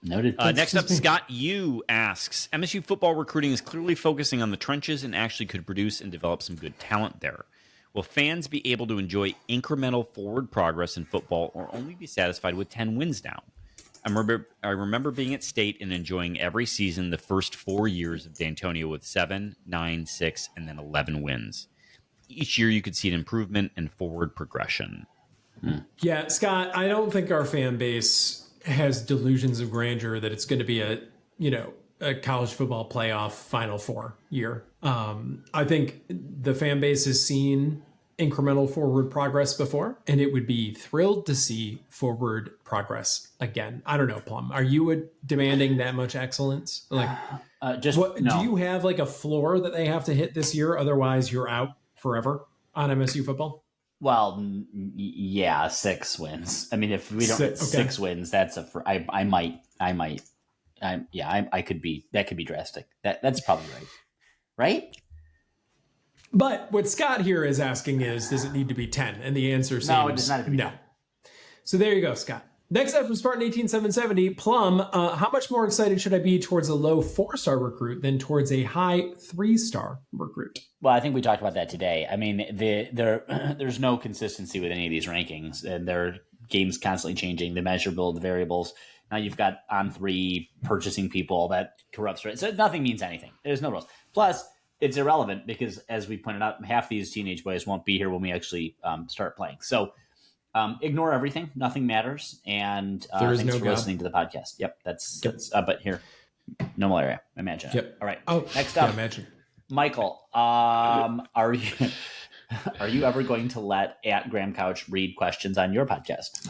Noted. Next up, Scott Yu asks, MSU football recruiting is clearly focusing on the trenches and actually could produce and develop some good talent there. Will fans be able to enjoy incremental forward progress in football or only be satisfied with 10 wins now? I remember being at State and enjoying every season the first 4 years of D'Antonio with 7, 9, 6, and then 11 wins. Each year you could see an improvement and forward progression. Yeah, Scott, I don't think our fan base has delusions of grandeur that it's going to be a college football playoff Final Four year. I think the fan base has seen incremental forward progress before, and it would be thrilled to see forward progress again. I don't know, Plum. Are you demanding that much excellence? Like, no. Do you have like a floor that they have to hit this year? Otherwise, you're out forever on MSU football. Well, yeah, 6 wins. I mean, if we don't hit 6 wins, that's I might. I could be. That could be drastic. That's probably right. Right? But what Scott here is asking is, does it need to be 10? And the answer seems no, it does not have to be 10. So there you go, Scott. Next up from Spartan 18770, Plum, how much more excited should I be towards a low 4-star recruit than towards a high 3-star recruit? Well, I think we talked about that today. I mean, there's no consistency with any of these rankings, and their games constantly changing. The measurable, the variables. Now you've got On3 purchasing people that corrupts, right? So nothing means anything. There's no rules. Plus, it's irrelevant because, as we pointed out, half these teenage boys won't be here when we actually start playing. So ignore everything. Nothing matters. And thanks for listening to the podcast. Yep, that's but here, no malaria. Imagine. Yep. All right. Oh, next up, imagine. Michael. Are you ever going to let @Graham Couch read questions on your podcast?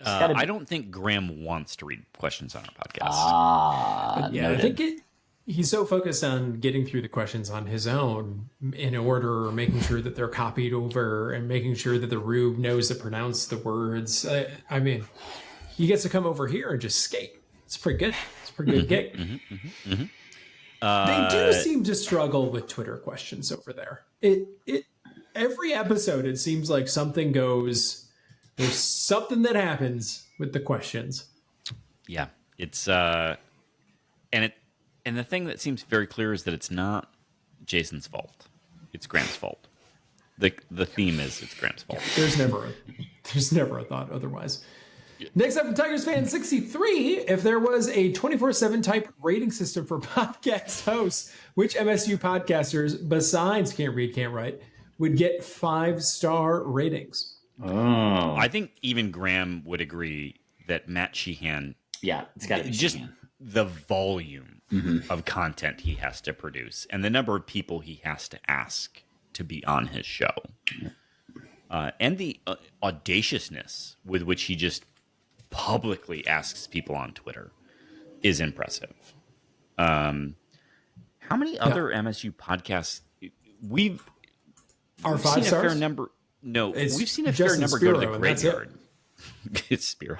I don't think Graham wants to read questions on our podcast. Yeah, I think he's so focused on getting through the questions on his own in order, making sure that they're copied over and making sure that the Rube knows to pronounce the words. I mean, he gets to come over here and just skate. It's pretty good. It's a pretty good gig. They do seem to struggle with Twitter questions over there. It every episode, it seems like something goes. There's something that happens with the questions. Yeah, it's and the thing that seems very clear is that it's not Jason's fault. It's Graham's fault. The theme is it's Graham's fault. There's never a thought otherwise. Next up, Tigers fan 63. If there was a 24/7 type rating system for podcast hosts, which MSU podcasters besides Can't Read, Can't Write would get 5-star ratings? Oh, I think even Graham would agree that Matt Sheehan. Yeah, it's got to be just Sheehan. The volume of content he has to produce and the number of people he has to ask to be on his show, and the audaciousness with which he just publicly asks people on Twitter is impressive. How many other MSU podcasts we've Are 5 seen stars? a fair number? No, It's we've seen a Justin fair number Spiro, go to the and that's it. graveyard. It's Spiro.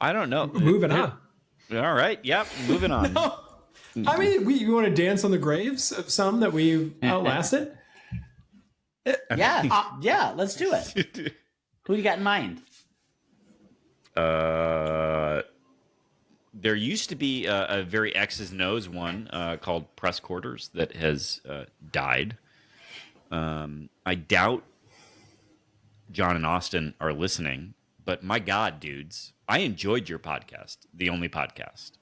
I don't know. Moving on. All right. Yep. Moving on. No. I mean, you want to dance on the graves of some that we've outlasted? Yeah, let's do it. Who you got in mind? There used to be a very X's and O's one called Press Quarters that has died. I doubt John and Austin are listening, but my God, dudes, I enjoyed your podcast, the only podcast.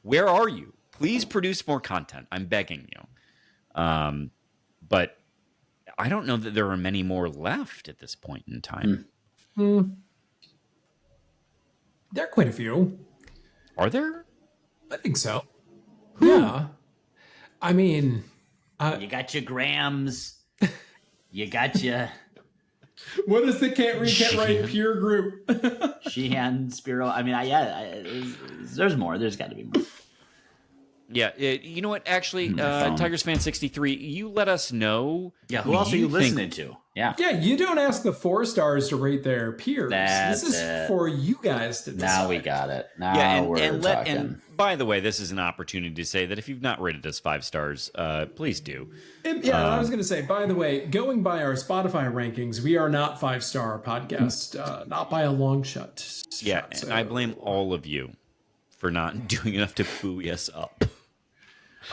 Where are you? Please produce more content. I'm begging you. But I don't know that there are many more left at this point in time. There are quite a few. Are there? I think so. Yeah. I mean... you got your Grams. You got your... What is the Can't Read, Can't Write peer group? Sheehan, Spiro. I mean, there's more. There's got to be more. Yeah, you know what? Actually, Tigers fan 63, you let us know. Yeah, who else are you listening to? Yeah, you don't ask the 4-stars to rate their peers. This is for you guys to decide. Now we got it. Now we're talking. And by the way, this is an opportunity to say that if you've not rated us 5 stars, please do. I was going to say, by the way, going by our Spotify rankings, we are not 5-star podcast, not by a long shot. And I blame all of you for not doing enough to buoy us up.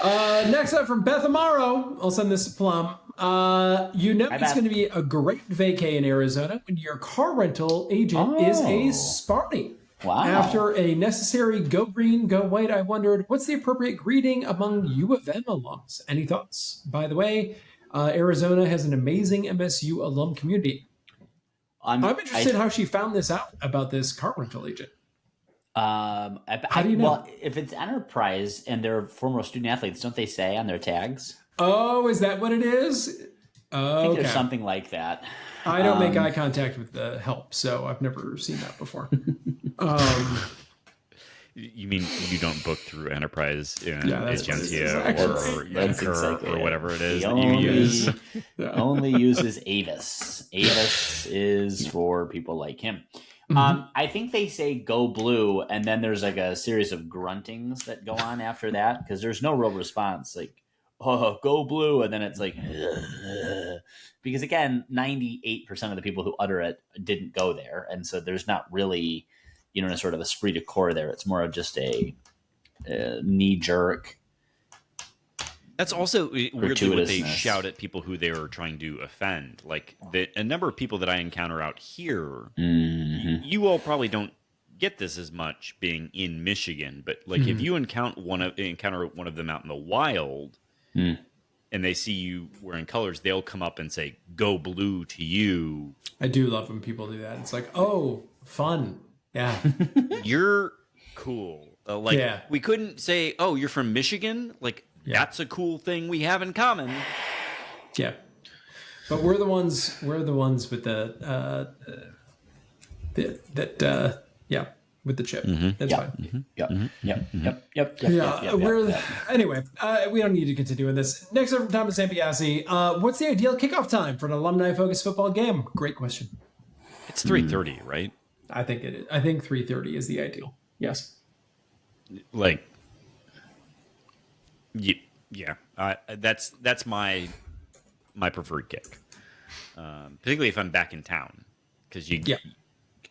Next up from Beth Amaro, I'll send this to Plum. It's going to be a great vacay in Arizona when your car rental agent is a Sparty. Wow. After a necessary go green, go white, I wondered, what's the appropriate greeting among U of M alums? Any thoughts? By the way, Arizona has an amazing MSU alum community. I'm interested how she found this out about this car rental agent. How do you know? Well, if it's enterprise and they're former student athletes, don't they say on their tags? Oh, is that what it is? I think there's something like that. I don't make eye contact with the help, so I've never seen that before. You mean you don't book through Enterprise Agencia or Yunker or whatever it is that you use? Only uses Avis. Avis is for people like him. I think they say go blue, and then there's like a series of gruntings that go on after that because there's no real response. Like, oh, go blue, and then it's like, ugh. Because again, 98% of the people who utter it didn't go there, and so there's not really, a sort of esprit de corps there. It's more of just a knee jerk. That's also weirdly what they shout at people who they are trying to offend. Like a number of people that I encounter out here, you all probably don't get this as much being in Michigan, but like if you encounter one of them out in the wild, and they see you wearing colors, they'll come up and say "Go blue" to you. I do love when people do that. It's like, oh, fun, yeah, you're cool. We couldn't say, oh, you're from Michigan, like. Yeah. That's a cool thing we have in common. Yeah, but we're the ones with the with the chip. That's fine. Anyway, we don't need to continue with this. Next up from Thomas Zambiasi, what's the ideal kickoff time for an alumni-focused football game? Great question. It's 3:30, right? I think it is. I think 3:30 is the ideal. Yes. Yeah. That's my preferred kick, particularly if I'm back in town, because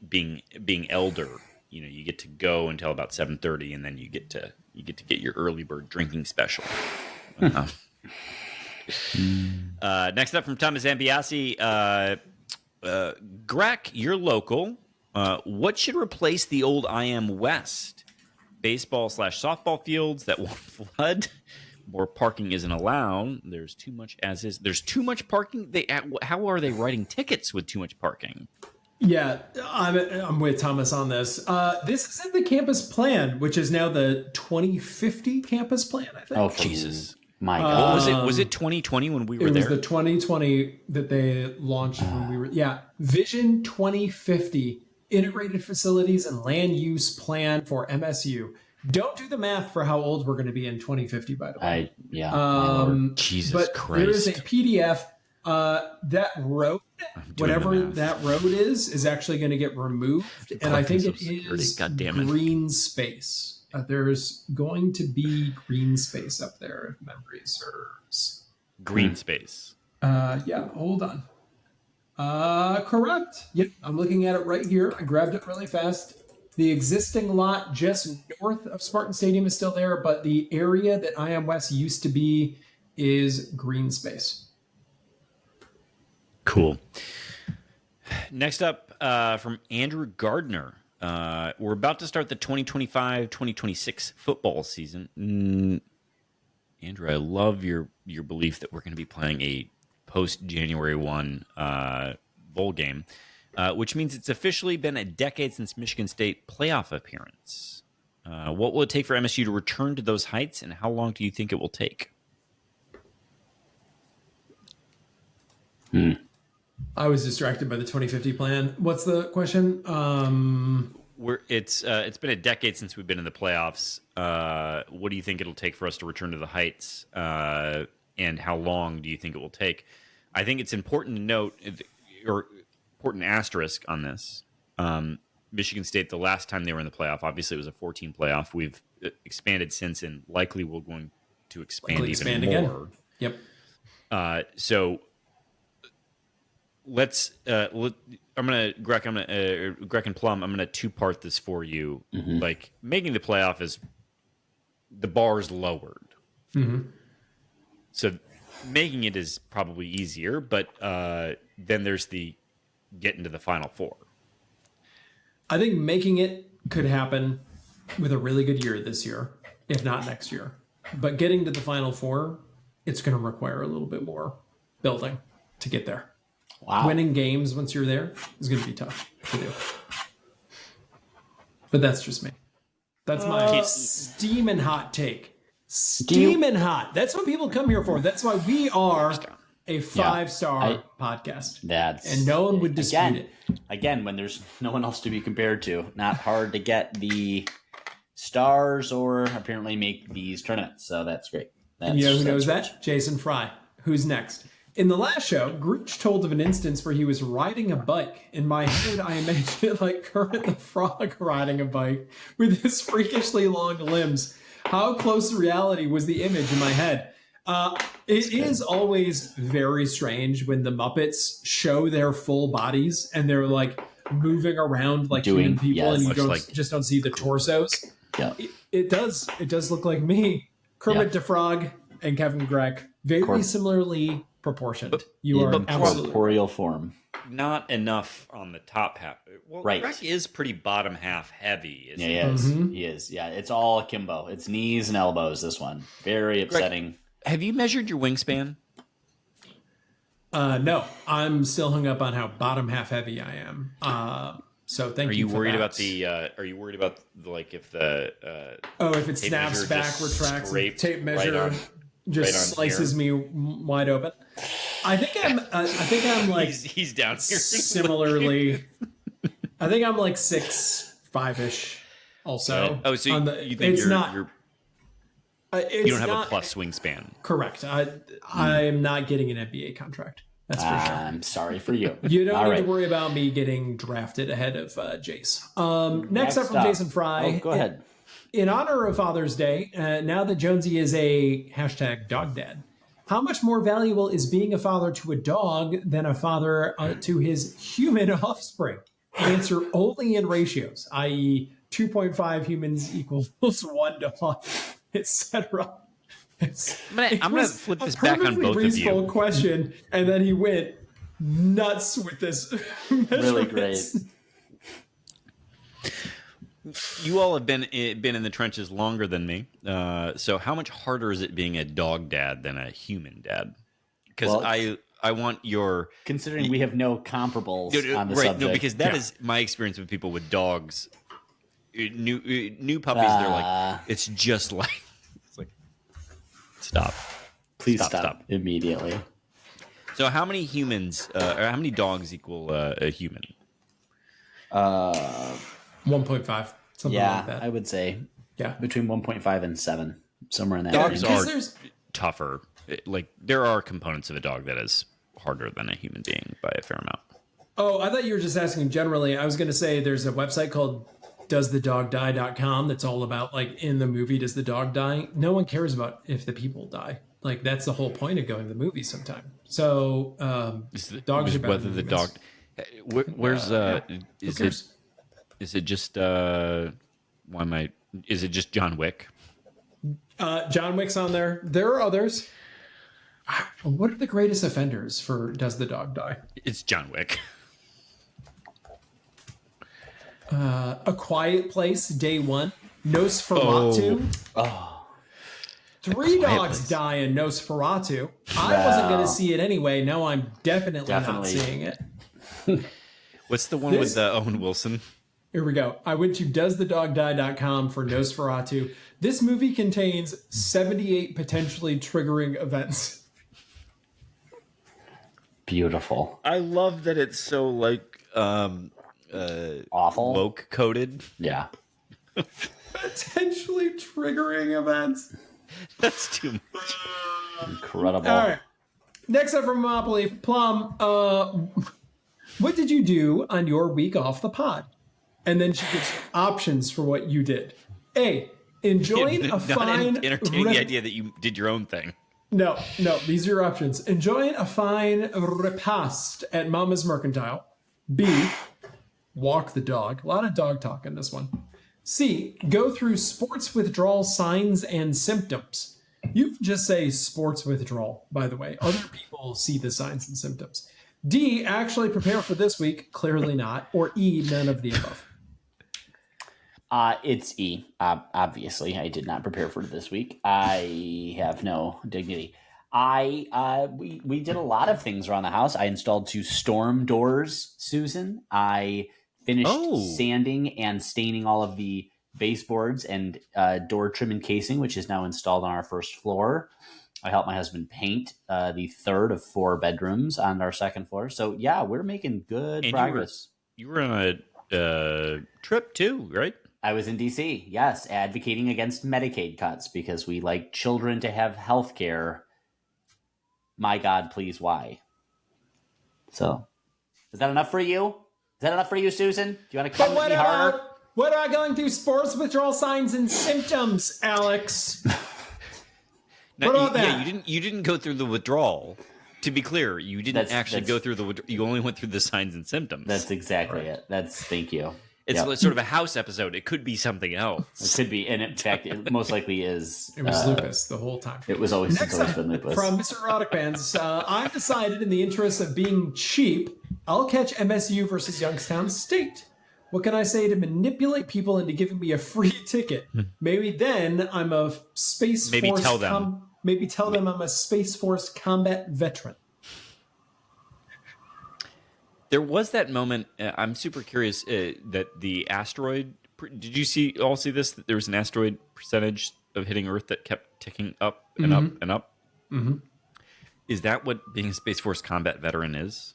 being elder, you get to go until about 7:30, and then you get to get your early bird drinking special. Next up from Thomas Ambiasi, Greg, you're local. What should replace the old IM West? Baseball/softball fields that won't flood. More parking isn't allowed. There's too much as is. There's too much parking. How are they writing tickets with too much parking? Yeah, I'm with Thomas on this. This is in the campus plan, which is now the 2050 campus plan, I think. Oh, Jesus. My God. What was it? Was it 2020 when we were there? It was the 2020 that they launched when we were... Yeah, Vision 2050. Integrated facilities and land use plan for MSU. Don't do the math for how old we're going to be in 2050, by the way. Jesus but Christ. There is a PDF That road, whatever that road is actually going to get removed, and I think it is green space. There's going to be green space up there, if memory serves. Green space. Yeah, hold on. Correct. Yep, I'm looking at it right here. I grabbed it really fast. The existing lot just north of Spartan Stadium is still there, but the area that IM West used to be is green space. Cool. Next up, from Andrew Gardner. We're about to start the 2025-2026 football season. Andrew, I love your belief that we're going to be playing a post-January 1 bowl game, which means it's officially been a decade since Michigan State playoff appearance. What will it take for MSU to return to those heights, and how long do you think it will take? I was distracted by the 2050 plan. What's the question? It's been a decade since we've been in the playoffs. What do you think it'll take for us to return to the heights? And how long do you think it will take? I think it's important to note, or important asterisk on this. Michigan State, the last time they were in the playoff, obviously it was a 14 playoff. We've expanded since, and likely we're going to expand even more. Again. Yep. So let's. I'm gonna Greg and Plum. I'm gonna two-part this for you. Mm-hmm. Like, making the playoff is, the bar is lowered. Mm-hmm. So making it is probably easier, but then there's the getting to the Final Four. I think making it could happen with a really good year this year, if not next year. But getting to the Final Four, it's going to require a little bit more building to get there. Wow. Winning games once you're there is going to be tough to do. But that's just me. That's my steaming hot take. Steaming hot. That's what people come here for. That's why we are a 5-star podcast. And no one would dispute it. Again, when there's no one else to be compared to, not hard to get the stars or apparently make these tournaments. So that's great. And you know who knows that? Jason Fry. Who's next? In the last show, Gooch told of an instance where he was riding a bike. In my head, I imagined it like Kermit the Frog riding a bike with his freakishly long limbs. How close to reality was the image in my head? It is always very strange when the Muppets show their full bodies and they're like moving around like human people, and you just don't see the torsos. Yeah, it does look like me, Kermit the Frog, and Kevin Gregg, very similarly proportioned. You are absolutely corporeal form. Not enough on the top half. Well, right. Gregg is pretty bottom half heavy. Isn't he is. Mm-hmm. He is. Yeah, it's all akimbo. It's knees and elbows. This one very upsetting. Gregg, have you measured your wingspan? No, I'm still hung up on how bottom half heavy I am. So thank you. Are you worried about the? Are you worried about like if the? If it snaps back, retracts, and tape measure just slices me wide open. I think I'm like he's down here similarly. I think I'm like 6'5" also. So you think you don't have a plus wingspan? Correct. I'm not getting an NBA contract. That's for sure. I'm sorry for you. You don't need to worry about me getting drafted ahead of Jace. Next up from Jason Fry. Go ahead. In honor of Father's Day, now that Jonesy is a #dog dad, how much more valuable is being a father to a dog than a father to his human offspring? Answer only in ratios, i.e. 2.5 humans equals 1 dog, etc. I'm going to flip this back on both of you. A question, and then he went nuts with this. Really great. You all have been in the trenches longer than me. So how much harder is it being a dog dad than a human dad? Because I want your... Considering we have no comparables on the subject. No, because that is my experience with people with dogs. New puppies, they're like, it's just like... It's like, stop. Please stop immediately. So how many humans, or how many dogs equal a human? 1.5. Something like that. I would say. Yeah. Between 1.5 and 7. Somewhere in that Dogs range. are tougher. Like, there are components of a dog that is harder than a human being by a fair amount. Oh, I thought you were just asking generally. I was going to say there's a website called doesthedogdie.com that's all about, like, in the movie, does the dog die? No one cares about if the people die. Like, that's the whole point of going to the movie sometime. So, dogs are better whether than the humans. dog. Where's is it just why am I? Is it just John Wick? John Wick's on there. There are others. What are the greatest offenders for Does the Dog Die? It's John Wick. A Quiet Place, Day One. Nosferatu. Oh, Three Quiet dogs Place. die in Nosferatu. I wasn't going to see it anyway. No, I'm definitely not seeing it. What's the one with Owen Wilson? Here we go. I went to doesthedogdie.com for Nosferatu. This movie contains 78 potentially triggering events. beautiful. I love that it's so like Awful. woke coded. Yeah. Potentially triggering events. That's too much. Incredible. All right. Next up from Monopoly, Plum, what did you do on your week off the pod? And then she gives options for what you did. A, enjoying a fine... Entertain the idea that you did your own thing. No, these are your options. Enjoying a fine repast at Mama's Mercantile. B, walk the dog. A lot of dog talk in this one. C, go through sports withdrawal signs and symptoms. You can just say sports withdrawal, by the way. Other people see the signs and symptoms. D, actually prepare for this week. Clearly not. Or E, none of the above. It's E. Obviously, I did not prepare for this week. I have no dignity. We did a lot of things around the house. I installed 2 storm doors, Susan. I finished sanding and staining all of the baseboards and door trim and casing, which is now installed on our first floor. I helped my husband paint the third of 4 bedrooms on our second floor. So yeah, we're making good progress. You were on a trip too, right? I was in DC, yes, advocating against Medicaid cuts because we like children to have health care. My God, please, why? So, is that enough for you? Is that enough for you, Susan? Do you want to come with me harder? What about going through sports withdrawal signs and symptoms, Alex? Now, what about that? Yeah, you didn't go through the withdrawal. To be clear, you didn't actually go through the withdrawal. You only went through the signs and symptoms. That's exactly it. Thank you. It's sort of a house episode. It could be something else. It could be, and in fact, it most likely is. It was lupus the whole time. It was always, been lupus. From Mr. Erotic Bands, I've decided in the interest of being cheap, I'll catch MSU versus Youngstown State. What can I say to manipulate people into giving me a free ticket? Maybe then I'm a Space Force... Maybe tell them I'm a Space Force combat veteran. There was that moment. I'm super curious that the asteroid. Did you all see this? That there was an asteroid percentage of hitting Earth that kept ticking up and up and up. Mm-hmm. Is that what being a Space Force combat veteran is?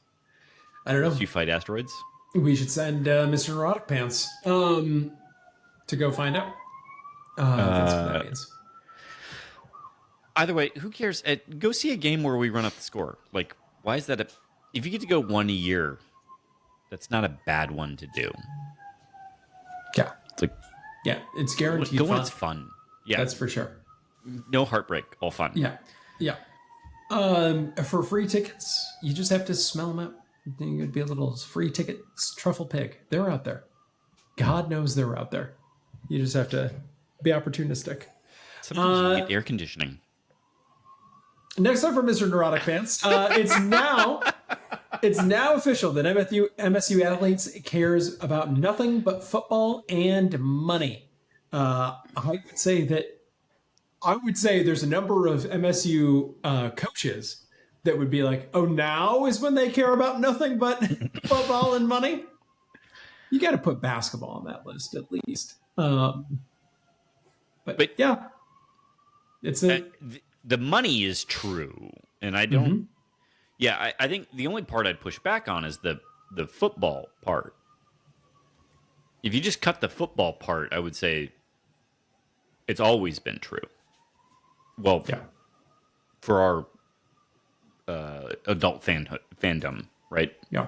I don't know. Do you fight asteroids? We should send Mr. Erotic Pants to go find out. That's what that means. Either way, who cares? Go see a game where we run up the score. Like, why is that? If you get to go one a year, that's not a bad one to do. Yeah. It's like, yeah, it's guaranteed go fun. when it's fun. Yeah. That's for sure. No heartbreak, all fun. Yeah. Yeah. For free tickets, you just have to smell them out. It'd be a little free ticket truffle pig. They're out there. God knows they're out there. You just have to be opportunistic. Sometimes you get air conditioning. Next up for Mr. Neurotic Pants, it's now official that MSU athletes cares about nothing but football and money. I would say there's a number of MSU coaches that would be like, oh, now is when they care about nothing but football and money. You got to put basketball on that list at least. But yeah, it's the money is true, and I don't. Mm-hmm. Yeah, I think the only part I'd push back on is the football part. If you just cut the football part, I would say it's always been true. Well, yeah. For adult fandom, right? Yeah.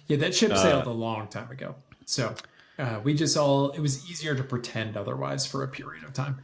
Yeah, that ship sailed a long time ago. So it was easier to pretend otherwise for a period of time.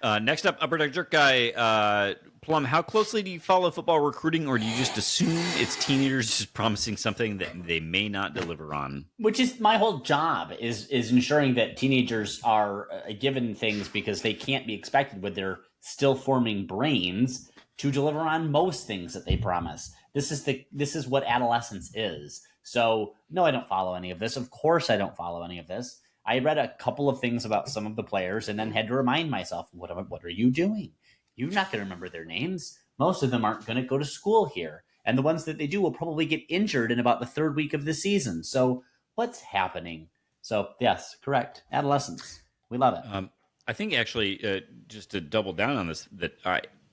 Next up, Upper Deck Jerk Guy. Plum, how closely do you follow football recruiting, or do you just assume it's teenagers just promising something that they may not deliver on? Which is my whole job, is ensuring that teenagers are given things because they can't be expected with their still forming brains to deliver on most things that they promise. This is what adolescence is. So, no, I don't follow any of this. Of course I don't follow any of this. I read a couple of things about some of the players and then had to remind myself, what are you doing? You're not going to remember their names. Most of them aren't going to go to school here. And the ones that they do will probably get injured in about the third week of the season. So what's happening? So, yes, correct. Adolescence. We love it. I think actually, just to double down on this, that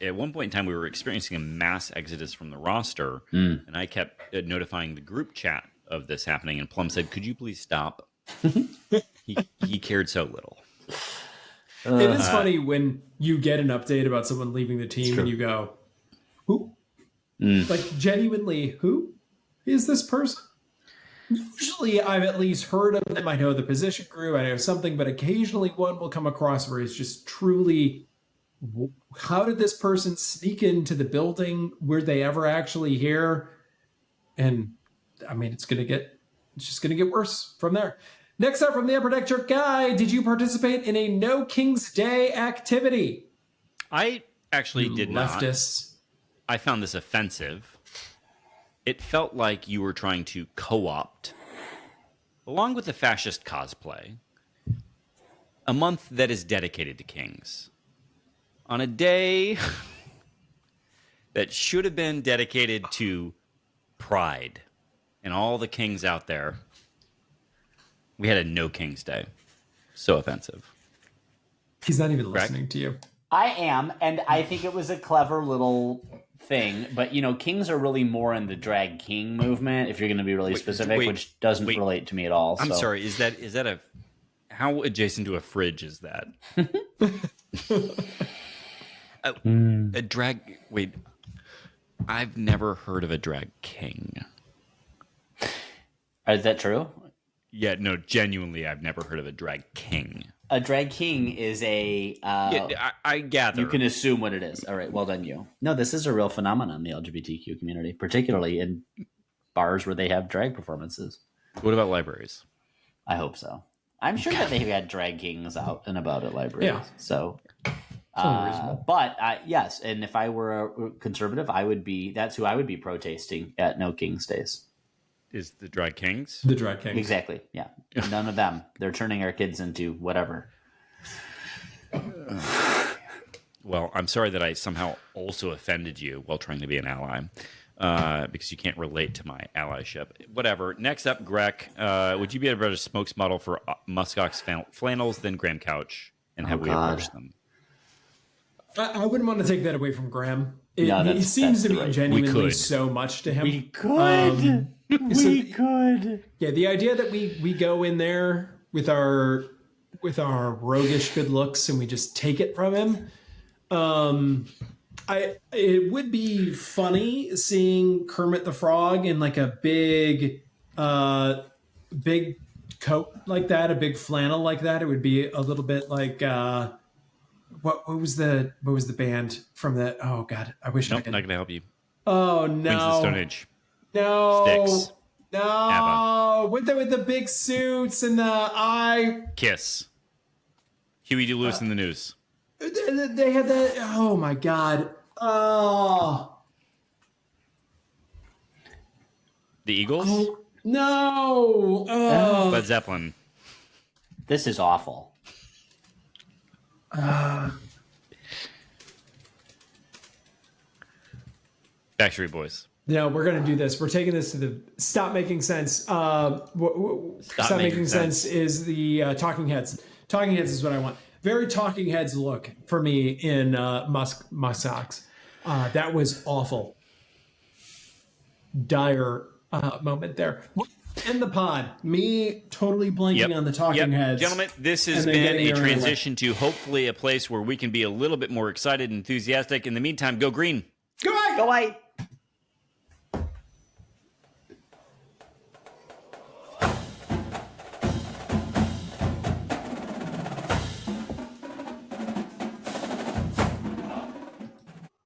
at one point in time we were experiencing a mass exodus from the roster, and I kept notifying the group chat of this happening, and Plum said, "Could you please stop?" he cared so little. It is funny when you get an update about someone leaving the team and you go, "Who?" Like, genuinely, who is this person? Usually I've at least heard of them. I know the position group, I know something, but occasionally one will come across where it's just truly, how did this person sneak into the building? Were they ever actually here? And I mean, it's just going to get worse from there. Next up from the Upper Deck Jerk Guy, did you participate in a No King's Day activity? I actually did not. Leftists. I found this offensive. It felt like you were trying to co-opt, along with the fascist cosplay, a month that is dedicated to kings. On a day that should have been dedicated to pride and all the kings out there, we had a No King's Day. So offensive. He's not even listening to you. I am, and I think it was a clever little thing. But, kings are really more in the drag king movement, if you're going to be really specific, which doesn't relate to me at all. I'm sorry, is that how adjacent to a fridge is that? A drag... Wait, I've never heard of a drag king. Is that true? Yeah, no, genuinely, I've never heard of a drag king. A drag king is a... I gather. You can assume what it is. All right, well done, you. No, this is a real phenomenon in the LGBTQ community, particularly in bars where they have drag performances. What about libraries? I hope so. I'm sure that they've had drag kings out and about at libraries. Yeah. So... but yes, and if I were a conservative, that's who I would be protesting at No King's Days. Is the drag kings? The drag kings. Exactly, yeah. None of them. They're turning our kids into whatever. Well, I'm sorry that I somehow also offended you while trying to be an ally, because you can't relate to my allyship. Whatever. Next up, Greg, would you be a better smokes model for muskox flannels than Graham Couch, and have we approached them? I wouldn't want to take that away from Graham. He seems to be genuinely so much to him. We could. We could. Yeah, the idea that we go in there with our roguish good looks and we just take it from him. It would be funny seeing Kermit the Frog in like a big coat like that, a big flannel like that. It would be a little bit like what was the band from that? Oh God, I wish I could. Not gonna help you. Oh no, Queens of the Stone Age. No, Styx. no, ABBA. with the big suits and the eye. Kiss. Huey D. Lewis in the News. They had that. Oh my God. Oh. The Eagles. Oh, no. Oh. Led Zeppelin. This is awful. Backstreet Boys. No, we're going to do this. We're taking this to the Stop Making Sense. Stop Making Sense is the Talking Heads. Talking Heads is what I want. Very Talking Heads look for me in muskox. That was awful. Dire moment there. end the pod. Me totally blanking on the talking heads. Gentlemen, this has been a transition to hopefully a place where we can be a little bit more excited and enthusiastic. In the meantime, go green. Go white! Go white!